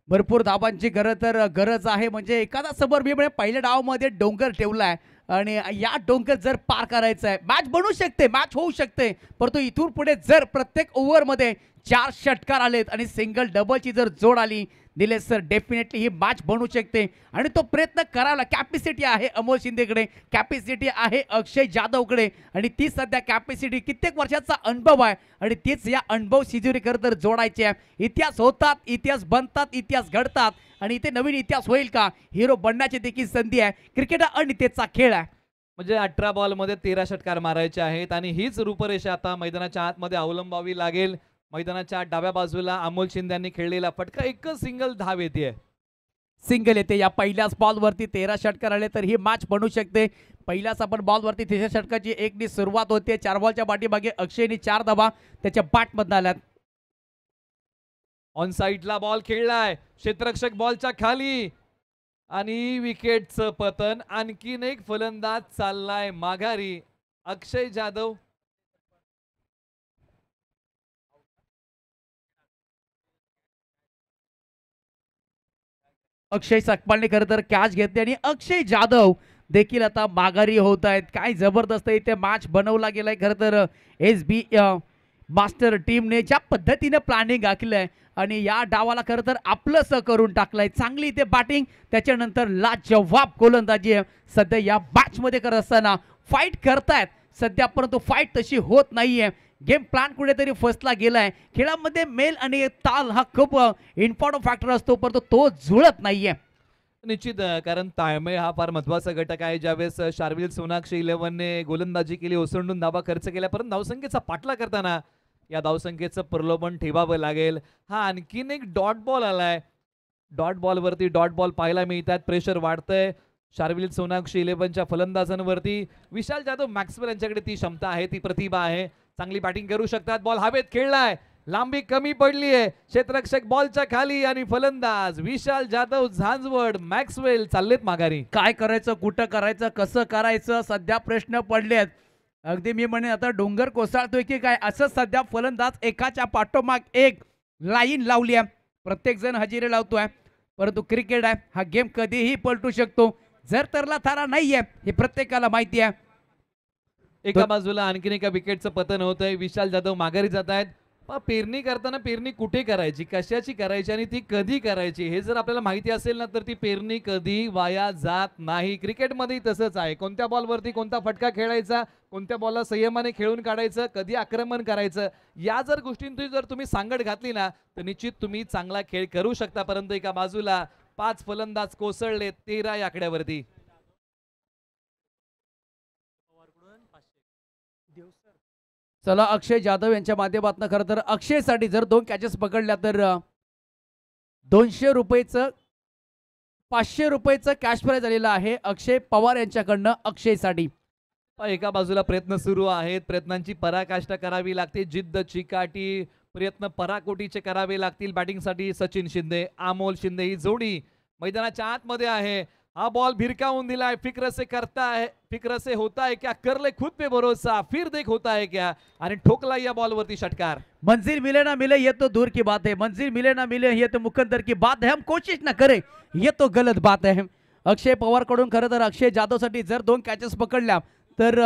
भरपूर धावांची गरज आहे. म्हणजे एखादा समोर मी म्हणजे पहिल्या डावामध्ये डोंगर ठेवलाय आणि या डोंगर जर पार करायचा आहे मॅच बनू शकते, मॅच होऊ शकते, परंतु इथून पुढे जर प्रत्येक ओव्हरमध्ये 4 षटकार आलेत आणि सिंगल डबलची जर जोड आली निलेश सर डेफिनेटली ही मॅच बनू शकते आणि तो प्रयत्न करायला कॅपॅसिटी आहे अमोल शिंदेकडे, कॅपॅसिटी आहे अक्षय जाधवकडे आणि ती सध्या कॅपॅसिटी कित्येक वर्षाचा अनुभव आहे आणि तीच या अनुभव शिजुरी खरं तर जोडायची आहे. इतिहास होतात, इतिहास बनतात, इतिहास घडतात आणि इथे नवीन इतिहास होईल का? हिरो बनण्याची देखील संधी आहे. क्रिकेट हा अनितेचा खेळ आहे. म्हणजे 18 बॉलमध्ये 13 षटकार मारायचे आहेत आणि हीच रूपरेषा आता मैदानाच्या आतमध्ये अवलंबावी लागेल. मैदानाच्या डाव्या बाजूला अमोल शिंदे यांनी खेळलेला फटका एकच सिंगल धाव येते. सिंगल येते. या पहिल्याच बॉलवरती 13 षटकार आले तर ही मॅच बनू शकते. पहिल्याच आपण बॉलवरती 13 षटकाची एकनी सुरुवात होते. 4 बॉलच्या पाठीमागे अक्षयनी 4 धावा त्याच्या बॅटमधून आल्यात. ऑन साईडला बॉल खेळलाय, क्षेत्ररक्षक बॉलच्या खाली आणि विकेटचं पतन. आणखीन एक फलंदाज चाललाय माघारी, अक्षय जाधव. अक्षय सकपालने खरं तर कॅच घेतली आणि अक्षय जाधव देखील आता माघारी होत आहेत. काय जबरदस्त इथे मॅच बनवला गेलाय. खरं तर SB मास्टर टीमने ज्या पद्धतीने प्लॅनिंग आखलंय आणि या डावाला खरं तर आपलंसं करून टाकलंय. चांगली इथे बॅटिंग, त्याच्यानंतर लाजवाब गोलंदाजी आहे. सध्या या मॅचमध्ये करत असताना फाईट करतायत सध्या, परंतु फाईट तशी होत नाहीये. गेम प्लॅन कुठेतरी फसला गेलाय. खेळामध्ये मेल आणि ताल हा खूप इम्पॉर्टंट फॅक्टर असतो, परंतु तो जुळत नाहीये. निश्चित कारण ताळमेळ हा फार महत्वाचा घटक आहे. ज्यावेळेस शार्विल सोनाक्षी 11ने गोलंदाजी केली, ओसंडून धावा खर्च केल्या, परंतु धावसंख्येचा पाठला करताना या धावसंख्येचं प्रलोभन ठेवावं लागेल. हा आणखीन एक डॉट बॉल आलाय. डॉट बॉलवरती डॉट बॉल पाहायला मिळतात. प्रेशर वाढतंय शार्विल सोनाक्षी 11च्या फलंदाजांवरती. विशाल जाधव मॅक्सवेल यांच्याकडे ती क्षमता आहे, ती प्रतिभा आहे, चांगली बॅटिंग करू शकतात. बॉल हवेत खेळलाय, लांबी कमी पडली आहे. क्षेत्ररक्षक बॉलच्या खाली आणि फलंदाज विशाल जाधव, झांझवड, मॅक्सवेल चाललेत माघारी. काय करायचं, कुठं करायचं, कसं करायचं, सध्या प्रश्न पडलेत. अगदी मी म्हणे आता डोंगर कोसळतोय की काय, असं सध्या फलंदाज एकाच्या पाठोमाग एक लाईन लावली आहे. प्रत्येक जण हजेरी लावतोय, परंतु क्रिकेट आहे, हा गेम कधीही पलटू शकतो. जर तरला थारा नाहीये हे प्रत्येकाला माहिती आहे. एका बाजूला आणखीन एका विकेटचं पतन होतंय. विशाल जाधव माघारी जात आहेत. पेरणी करताना पेरणी कुठे करायची, कशाची करायची आणि ती कधी करायची हे जर आपल्याला माहिती असेल ना, तर ती पेरणी कधी वाया जात नाही. क्रिकेटमध्ये तसंच आहे. कोणत्या बॉलवरती कोणता फटका खेळायचा, कोणत्या बॉलला संयमाने खेळून काढायचं, कधी आक्रमण करायचं, या जर गोष्टींची जर तुम्ही सांगड घातली ना, तर निश्चित तुम्ही चांगला खेळ करू शकता. परंतु एका बाजूला 5 फलंदाज कोसळले 13 या आकड्यावरती. चला अक्षय जाधव यांच्या माध्यमातून खरं तर अक्षयसाठी जर 2 कॅचेस पकडल्या तर 200 रुपयेचं 500 रुपयेचं कॅश प्राइज आलेलं आहे अक्षय पवार यांच्याकडनं अक्षयसाठी. एका बाजूला प्रयत्न सुरू आहेत, प्रयत्नांची पराकाष्ठा करावी लागते, जिद्द चिकाटी प्रयत्न पराकोटीचे करावे लागतील. बॅटिंगसाठी सचिन शिंदे, अमोल शिंदे ही जोडी मैदानाच्या आतमध्ये आहे. हा बॉल भिरकावून दिलाय. फिक्र से करता है, फिक्र से होता है क्या, कर ले खुद पे भरोसा, फिर देख होता है क्या, आणि ठोकला या बॉलवरती षटकार. मंजिल मिले ना मिले ये तो दूर की बात है, मंजिल मिले ना मिले ये तो मुकद्दर की बात है, हम कोशिश ना करें ये तो गलत बात है. अक्षय पवार कडून खरं तर अक्षय जाधवसाठी जर 2 कॅचेस पकडल्या तर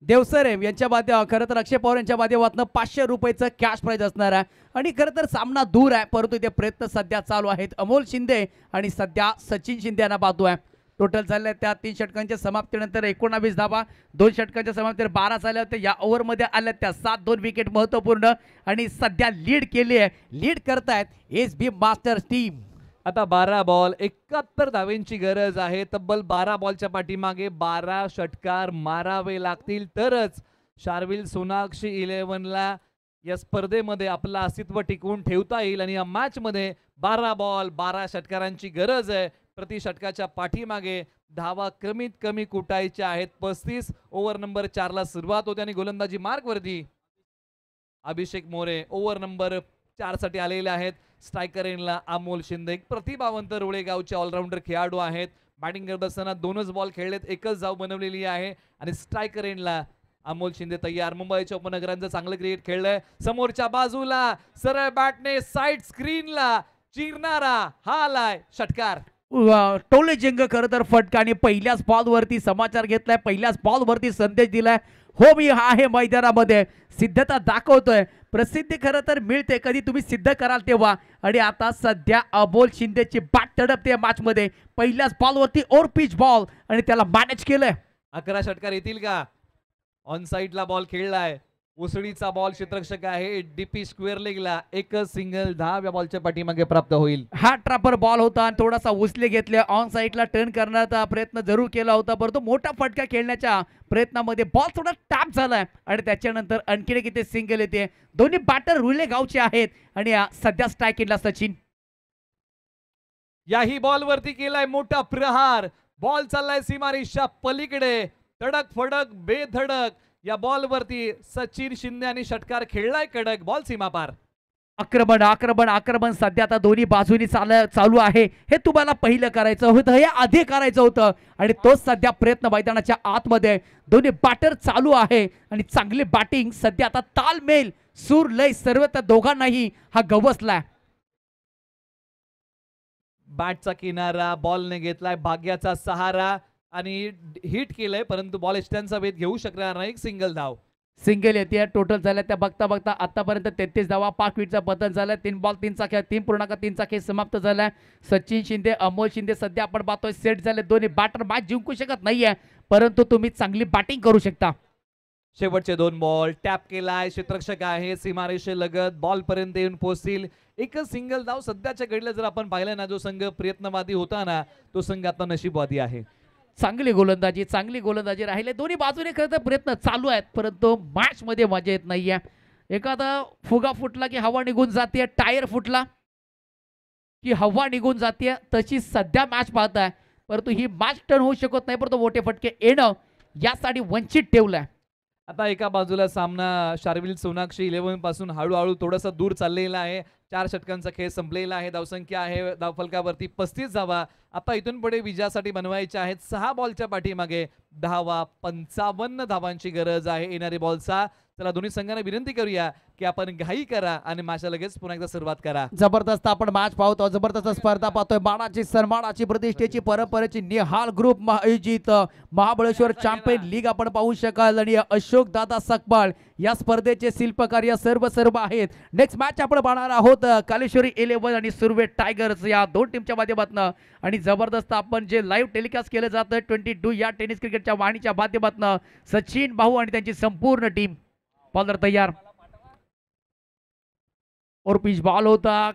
देवसरे यांच्या खरं तर अक्षय पवार यांच्या माध्यमातून 500 रुपयेचं कॅश प्राइज असणार आहे. आणि खरं तर सामना दूर आहे, परंतु इथे प्रयत्न सध्या चालू आहेत. अमोल शिंदे आणि सध्या सचिन शिंदे यांना पाहतो आहे. टोटल झाले त्या 3 षटकांच्या समाप्तीनंतर 19 धावा, 2 षटकांच्या समाप्तीनंतर 12 झाल्या होत्या. या ओव्हरमध्ये आल्या त्या 7, 2 विकेट महत्वपूर्ण आणि सध्या लीड केली आहे, लीड करतायत SB मास्टर्स टीम. आता 12 बॉल 71 धावेंची गरज आहे. तब्बल 12 बॉलच्या पाठीमागे 12 षटकार मारावे लागतील तरच शार्विल सोनाक्षी 11ला या स्पर्धेमध्ये आपलं अस्तित्व टिकवून ठेवता येईल. आणि या मॅच मध्ये 12 बॉल 12 षटकारांची गरज आहे. प्रति षटकाच्या पाठीमागे धावा कमीत कमी कुटायच्या आहेत. 35 ओव्हर नंबर 4 ला सुरुवात होते आणि गोलंदाजी मार्क वरती अभिषेक मोरे ओव्हर नंबर 4 साठी आलेले आहेत. स्ट्रायकर एंडला अमोल शिंदे, एक प्रतिभावंत रुळेगावचे ऑलराऊंडर खेळाडू आहेत. बॅटिंग करत असताना 2च बॉल खेळलेत, 1च धाव बनवलेली आहे. आणि स्ट्रायकर एंडला अमोल शिंदे तयार. मुंबईच्या उपनगरांचं चांगलं क्रिकेट खेळलंय. समोरच्या बाजूला सरळ बॅटने साइड स्क्रीनला चिरणारा हा आलाय षटकार. टोले जिंग खरं तर फटका आणि पहिल्याच बॉलवरती समाचार घेतलाय, पहिल्याच बॉलवरती संदेश दिलाय. हो मी आहे मैदानामध्ये, सिद्धता दाखवतोय. प्रसिद्धी खरं तर मिळते कधी तुम्ही सिद्ध कराल तेव्हा. आणि आता सध्या अमोल शिंदेची बॅट तडपते मॅचमध्ये. पहिल्याच बॉलवरती ओर पिच बॉल आणि त्याला मॅनेज केलंय. 11 षटकार येतील का? ऑन साईडला बॉल खेळलाय, उसळीचा बॉल क्षेत्ररक्षक आहे डीपी स्क्वेअर लेगला. एकच सिंगल धाव या बॉलच्या पाठीमागे प्राप्त होईल. हा ट्रॅपर बॉल होता आणि थोडासा उचले घेतले, ऑन साईडला टर्न करण्याचा प्रयत्न जरूर केला होता, परंतु मोठा फटका खेळण्याच्या प्रयत्नामध्ये बॉल थोडा टॅप झालाय आणि त्याच्यानंतर आणखी एक इथे सिंगल येते. दोन्ही बॅटर रुले गावचे आहेत आणि सध्या स्ट्राईक केला सचिन. याही बॉल वरती केलाय मोठा प्रहार. बॉल चाललाय सीमारेषच्या पलीकडे, तडक फडक बेधडक या बॉल वरती सचिन शिंदे आणि षटकार खेळलाय कडक. बॉल सीमा पार. आक्रमण आक्रमण आक्रमण सध्या आता दोन्ही बाजूनी चालू आहे. हे तुम्हाला पहिलं करायचं होतं, हे आधी करायचं होतं आणि तोच सध्या प्रयत्न मैदानाच्या आतमध्ये. दोन्ही बॅटर चालू आहे आणि चांगली बॅटिंग सध्या. आता तालमेल सूर लय सर्व त्या दोघांनाही हा गवसलाय. बॅटचा किनारा बॉलने घेतलाय, भाग्याचा सहारा आणि हिट केलंय, परंतु बॉल एस्ट्यांचा वेध घेऊ शकणार नाही. सिंगल धाव. सिंगल येते. टोटल झाल्या त्या बघता बघता आतापर्यंत 33 धावा. 5 विकेटचा बदल झाला. 3 बॉल 3चा खेळ, 3.3चा खेळ समाप्त झालाय. सचिन शिंदे अमोल शिंदे सध्या आपण पाहतोय सेट झाले. दोन्ही बॅटर मॅच जिंकू शकत नाहीये, परंतु तुम्ही चांगली बॅटिंग करू शकता. शेवटचे 2 बॉल टॅप केलाय, क्षेत्ररक्षक आहे सीमारेषे लगत, बॉल पर्यंत येऊन पोहोचतील. एकच सिंगल धाव. सध्याच्या घडीला जर आपण पाहिलं ना, जो संघ प्रयत्नवादी होता ना, तो संघ आता नशीबवादी आहे. चांगली गोलंदाजी राहिले. दोन्ही बाजूने खरं तर प्रयत्न चालू आहेत, परंतु मॅच मध्ये मजा येत नाहीये. एखादा फुगा फुटला की हवा निघून जाते, टायर फुटला की हवा निघून जाते, तशी सध्या मॅच पाहताय. परंतु ही मॅच टर्न होऊ शकत नाही, परंतु मोठे फटके येणं यासाठी वंचित ठेवलाय. आता एका बाजूला सामना शार्विल सोनाक्षी 11 पासून हळूहळू थोडासा दूर चाललेला आहे. 4 षटकांचा खेळ संपलेला आहे. धावसंख्या आहे धावफलकावरती 35 धावा. आता इथून पुढे विजयासाठी बनवायच्या आहेत. 6 बॉलच्या पाठीमागे धावा. 55 धावांची गरज आहे येणारी बॉलचा. चला दोन्ही संघांना विनंती करूया की आपण घाई करा आणि मॅचला लगेच पुन्हा एकदा सुरुवात करा. जबरदस्त आपण मॅच पाहतो, जबरदस्त स्पर्धा पाहतोय. मानाची सन्मानाची प्रतिष्ठेची परंपरेची निहाल ग्रुप आयोजित महाबळेश्वर चॅम्पियन लीग आपण पाहू शकाल आणि अशोक दादा सकपाळ या स्पर्धेचे शिल्पकार या सर्व आहेत. नेक्स्ट मॅच आपण पाहणार आहोत कालेश्वरी 11 आणि सुरवे टायगर्स या 2 टीमच्या माध्यमातून. आणि जबरदस्त आपण जे लाईव्ह टेलिकास्ट केलं जातं 22 या टेनिस क्रिकेटच्या वाहिनीच्या माध्यमातून. सचिन भाऊ आणि त्यांची संपूर्ण टीम. बॉलर तयार. और पिच बॉल होता.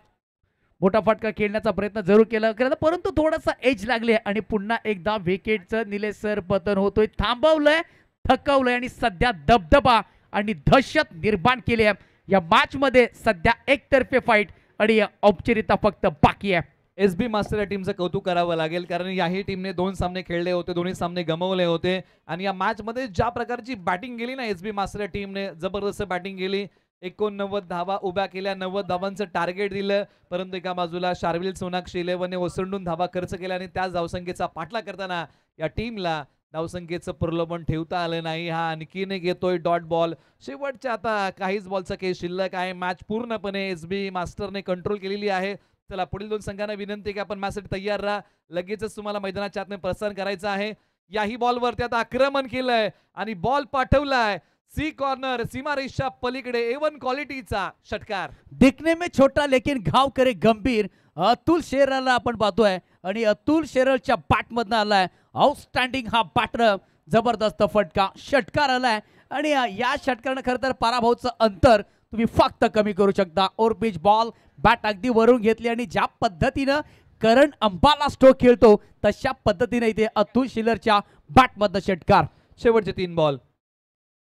मोठा फटका खेळण्याचा प्रयत्न जरूर केला, परंतु थोडासा एज लागले आणि पुन्हा एकदा विकेटचं निलेसर पतन होतोय. थांबवलंय, थकवलंय आणि सध्या दबदबा आणि दहशत निर्माण केली आहे या मॅच मध्ये. सध्या एकतर्फे फाईट आणि औपचारिकता फक्त बाकी आहे. एसबी मास्टर या टीमचं कौतुक करावं लागेल, कारण याही टीमने 2 सामने खेळले होते, दोन्ही सामने गमावले होते. आणि या मॅच मध्ये ज्या प्रकारची बॅटिंग गेली ना एसबी मास्टर या टीमने, जबरदस्त बॅटिंग गेली. 89 धावा उभ्या केल्या, 90 धावांचं टार्गेट दिलं, परंतु एका बाजूला शार्विल सोनाक्षी 11ने ओसंडून धावा खर्च केल्या आणि त्याच धावसंख्येचा पाठलाग करताना या टीमला धावसंख्येचं प्रलोभन ठेवता आलं नाही. हा आणखीन एक येतोय डॉट बॉल. शेवटच्या आता काहीच बॉलचा खेळ शिल्लक आहे. मॅच पूर्णपणे एसबी मास्टरने कंट्रोल केलेली आहे. चला पुढील 2 संघांना विनंती की आपण मॅचसाठी तयार राहा. लगेचच तुम्हाला मैदानाच्या आतमध्ये प्रस्थान करायचं आहे. याही बॉलवरती आता आक्रमण केलंय आणि बॉल पाठवलाय सी कॉर्नर सीमारेषा पलीकडे. A1 क्वालिटीचा षटकार. दिखने में छोटा लेकिन घाव करे गंभीर अतुल शेररला आपण पाहतोय आणि अतुल शेररच्या बॅट मधनं आलाय आउटस्टँडिंग हा बॅटर. जबरदस्त फटका षटकार आलाय आणि या षटकारानं खरं तर पराभवाचं अंतर तुम्ही फक्त कमी करू शकता. और पिच बॉल बॅट अगदी वरून घेतली आणि ज्या पद्धतीनं करण अंबाला स्ट्रोक खेळतो तशा पद्धतीने इथे अतुल शेररच्या बॅट मधनं षटकार. शेवटचे 3 बॉल.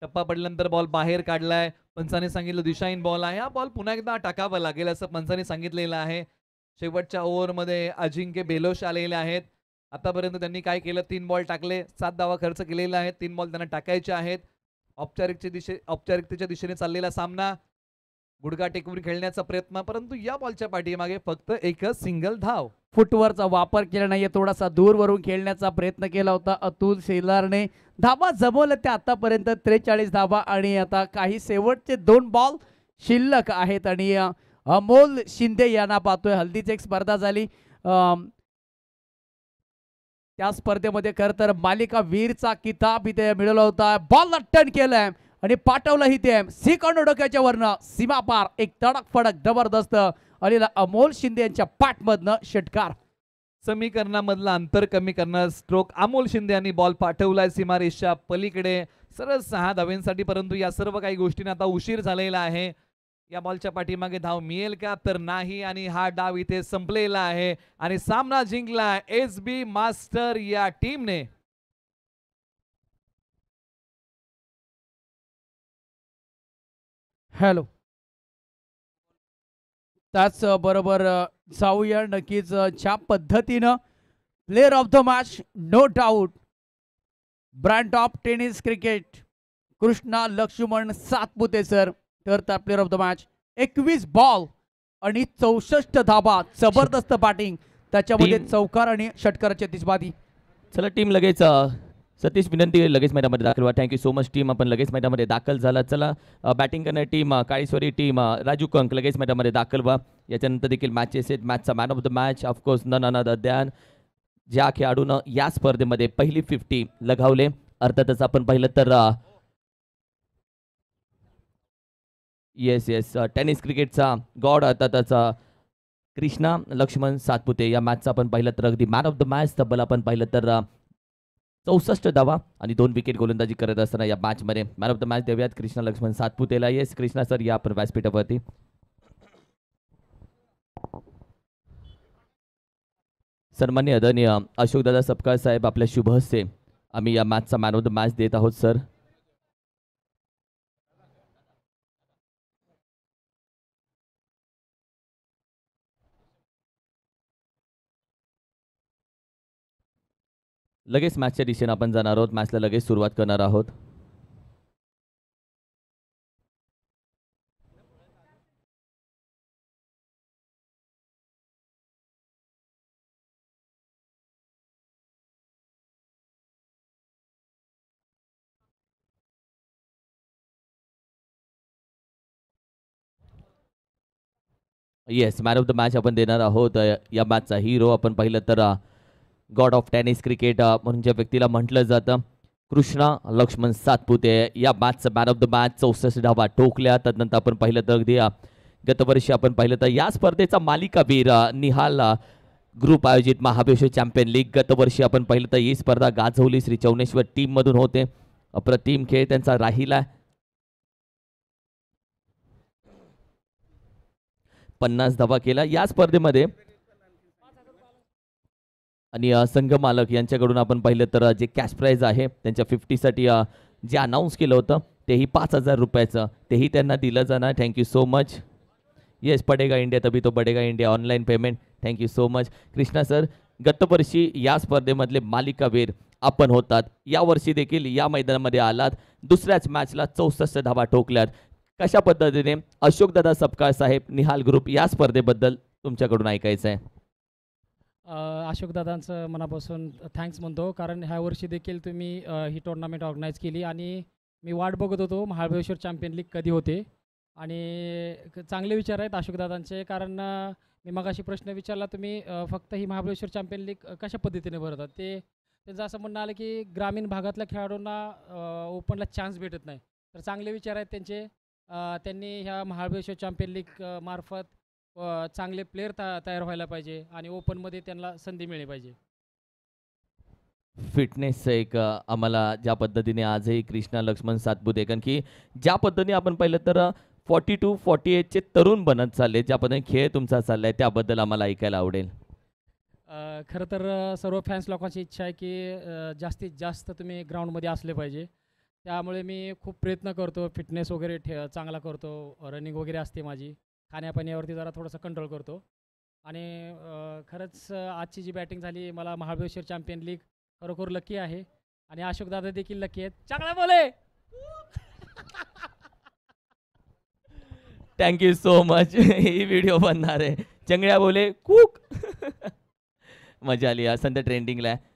टप्पा पडल्यानंतर बॉल बाहेर काढलाय. पंचाने सांगितलं दिशाहीन बॉल आहे, हा बॉल पुन्हा एकदा टाकावा लागेल असं पंचाने सांगितलेलं आहे. शेवटच्या ओव्हरमध्ये अजिंक्य बेलोश आलेले आहेत. आतापर्यंत त्यांनी काय केलं, 3 बॉल टाकले, 7 धावा खर्च केलेला आहे. 3 बॉल त्यांना टाकायचे आहेत. औपचारिकतेच्या दिशेने चाललेला सामना. गुडघा टेकवून खेळण्याचा प्रयत्न, परंतु या बॉलच्या पाठीमागे फक्त एकच सिंगल धाव. फुटवरचा वापर केला नाहीये, थोडासा दूरवरून खेळण्याचा प्रयत्न केला होता अतुल शेलारने. धावा जमवल्या त्या आतापर्यंत 43 धावा आणि आता काही शेवटचे 2 बॉल शिल्लक आहेत. आणि अमोल शिंदे यांना पाहतोय. हल्दीची एक स्पर्धा झाली, त्या स्पर्धेमध्ये खरं तर मालिका वीरचा किताब इथे मिळवला होता. बॉलला टर्न केलाय आणि पाठवलं ही ते सेकंड डोक्याच्या वरनं सीमापार एक तडक फडक जबरदस्त आलेला अमोल शिंदे यांच्या पाठमधनं षटकार. समीकरणामधला अंतर कमी करणार स्ट्रोक अमोल शिंदे यांनी बॉल पाठवलाय सीमारेषच्या पलीकडे सरळ 6 धावेंसाठी. परंतु या सर्व काही गोष्टींना आता उशीर झालेला आहे. या बॉलच्या पाठीमागे धाव मिळेल का तर नाही आणि हा डाव इथे संपलेला आहे आणि सामना जिंकला SB मास्टर या टीमने. हॅलो, त्याच बरोबर जाऊया नक्कीच ज्या पद्धतीनं player of the match no doubt brand of tennis cricket Krishna Laxman Satpute sir. तर त्या player of the match 21 ball आणि 64 धाबा, जबरदस्त बॅटिंग, त्याच्यामध्ये चौकार आणि षटकाराची तिसबादी. चला टीम लगेच सतीश विनंती लगेच मैदानामध्ये दाखल व्हा. थँक्यू सो मच टीम, आपण लगेच मैदानामध्ये दाखल झाला. चला बॅटिंग करणारी टीम काळीस्वरी टीम राजू कंक लगेच मैदानामध्ये दाखल व्हा. याच्यानंतर देखील मॅचेस आहेत. मॅचचा man of the match of course none another than ज्या खेळाडूनं या स्पर्धेमध्ये पहिली 50 लगावले. अर्थातच आपण पाहिलं तर येस टेनिस क्रिकेटचा गॉड अर्थातच कृष्णा लक्ष्मण सातपुते. या मॅचचा आपण पाहिलं तर अगदी मॅन ऑफ द मॅच तब्बल आपण पाहिलं तर 64 धावा आणि 2 विकेट गोलंदाजी करत असताना या मॅचमध्ये मॅन ऑफ द मॅच देऊयात कृष्णा लक्ष्मण सातपुतेला. येस कृष्णा सर या आपण व्यासपीठावरती. सन्माननीय आदरणीय अशोकदादा सपकाळ साहेब, आपल्या शुभ हस्ते आम्ही या मॅचचा मॅन ऑफ द मॅच देत आहोत सर. लगेच मॅचच्या दिशेने आपण जाणार आहोत. मॅचला लगेच सुरुवात करणार आहोत. Yes man of the match आपण देणार आहोत. या मॅचचा हिरो आपण पाहिलं तर गॉड ऑफ टेनिस क्रिकेट म्हणून ज्या व्यक्तीला म्हटलं जातं कृष्णा लक्ष्मण सातपुते. या मॅचचं मॅन ऑफ द मॅच 64 धावा ठोकल्या. त्यानंतर आपण पाहिलं तर अगदी गतवर्षी आपण पाहिलं तर या स्पर्धेचा मालिकावीर निहाल ग्रुप आयोजित महाबळेश्वर चॅम्पियन लीग. गतवर्षी आपण पाहिलं तर ही स्पर्धा गाजवली श्री चौनेश्वर टीम मधून होते. अप्रतिम खेळ त्यांचा राहिला. 50 धावा केला या स्पर्धेमध्ये. आणि संघ मालक यांच्याकडून आपण पाहिलं तर जे कॅश प्राइज आहे त्यांच्या 50 साठी जे अनाऊन्स केलं होतं तेही 5000 रुपयाचं, तेही त्यांना दिलं जाणार. Thank you so much. येस पडेगा इंडिया तभी तो बडेगा India online payment. Thank you so much Krishna sir. गतवर्षी या स्पर्धेमधले मालिकावीर आपण होतात. यावर्षी देखील या मैदानामध्ये आलात. दुसऱ्याच मॅचला 64 धावा ठोकल्यात. कशा पद्धतीने अशोकदादा सपकाळ साहेब निहाल ग्रुप या स्पर्धेबद्दल तुमच्याकडून ऐकायचं आहे? अशोकदादांचं मनापासून थँक्स म्हणतो, कारण ह्या वर्षी देखील तुम्ही ही टुर्नामेंट ऑर्गनाईज केली आणि मी वाट बघत होतो महाबळेश्वर चॅम्पियन लीग कधी होते. आणि चांगले विचार आहेत अशोकदादांचे, कारण मी मगाशी प्रश्न विचारला तुम्ही फक्त ही महाबळेश्वर चॅम्पियन लीग कशा पद्धतीने भरतात. त्यांचं असं म्हणणं आलं की ग्रामीण भागातल्या खेळाडूंना ओपनला चान्स भेटत नाही. तर चांगले विचार आहेत त्यांचे. त्यांनी ह्या महाबळेश्वर चॅम्पियन लीग मार्फत चांगले प्लेयर तयार व्हायला पाहिजे आणि ओपनमध्ये त्यांना संधी मिळली पाहिजे. फिटनेस एक आम्हाला ज्या पद्धतीने आजही कृष्णा लक्ष्मण सातपुते, कारण की ज्या पद्धतीने आपण पाहिलं तर 42-48चे तरुण बनत चालले, ज्या पद्धतीने खेळ तुमचा चाललाय त्याबद्दल आम्हाला ऐकायला आवडेल. खरं तर सर्व फॅन्स लोकांची इच्छा आहे की जास्तीत जास्त तुम्ही ग्राउंडमध्ये असले पाहिजे. त्यामुळे मी खूप प्रयत्न करतो, फिटनेस वगैरे चांगला करतो, रनिंग वगैरे असते माझी, खाण्यापिण्यावरती जरा थोडंसं कंट्रोल करतो. आणि खरंच आजची जी बॅटिंग झाली, मला महाबळेश्वर चॅम्पियन लीग खरोखर लकी आहे आणि अशोकदादा देखील लकी आहेत. चांगला बोले. Thank you so much. ही व्हिडिओ बनणार आहे. चंगळ्या बोले कुक. मजा आली. असं ट्रेंडिंगला आहे.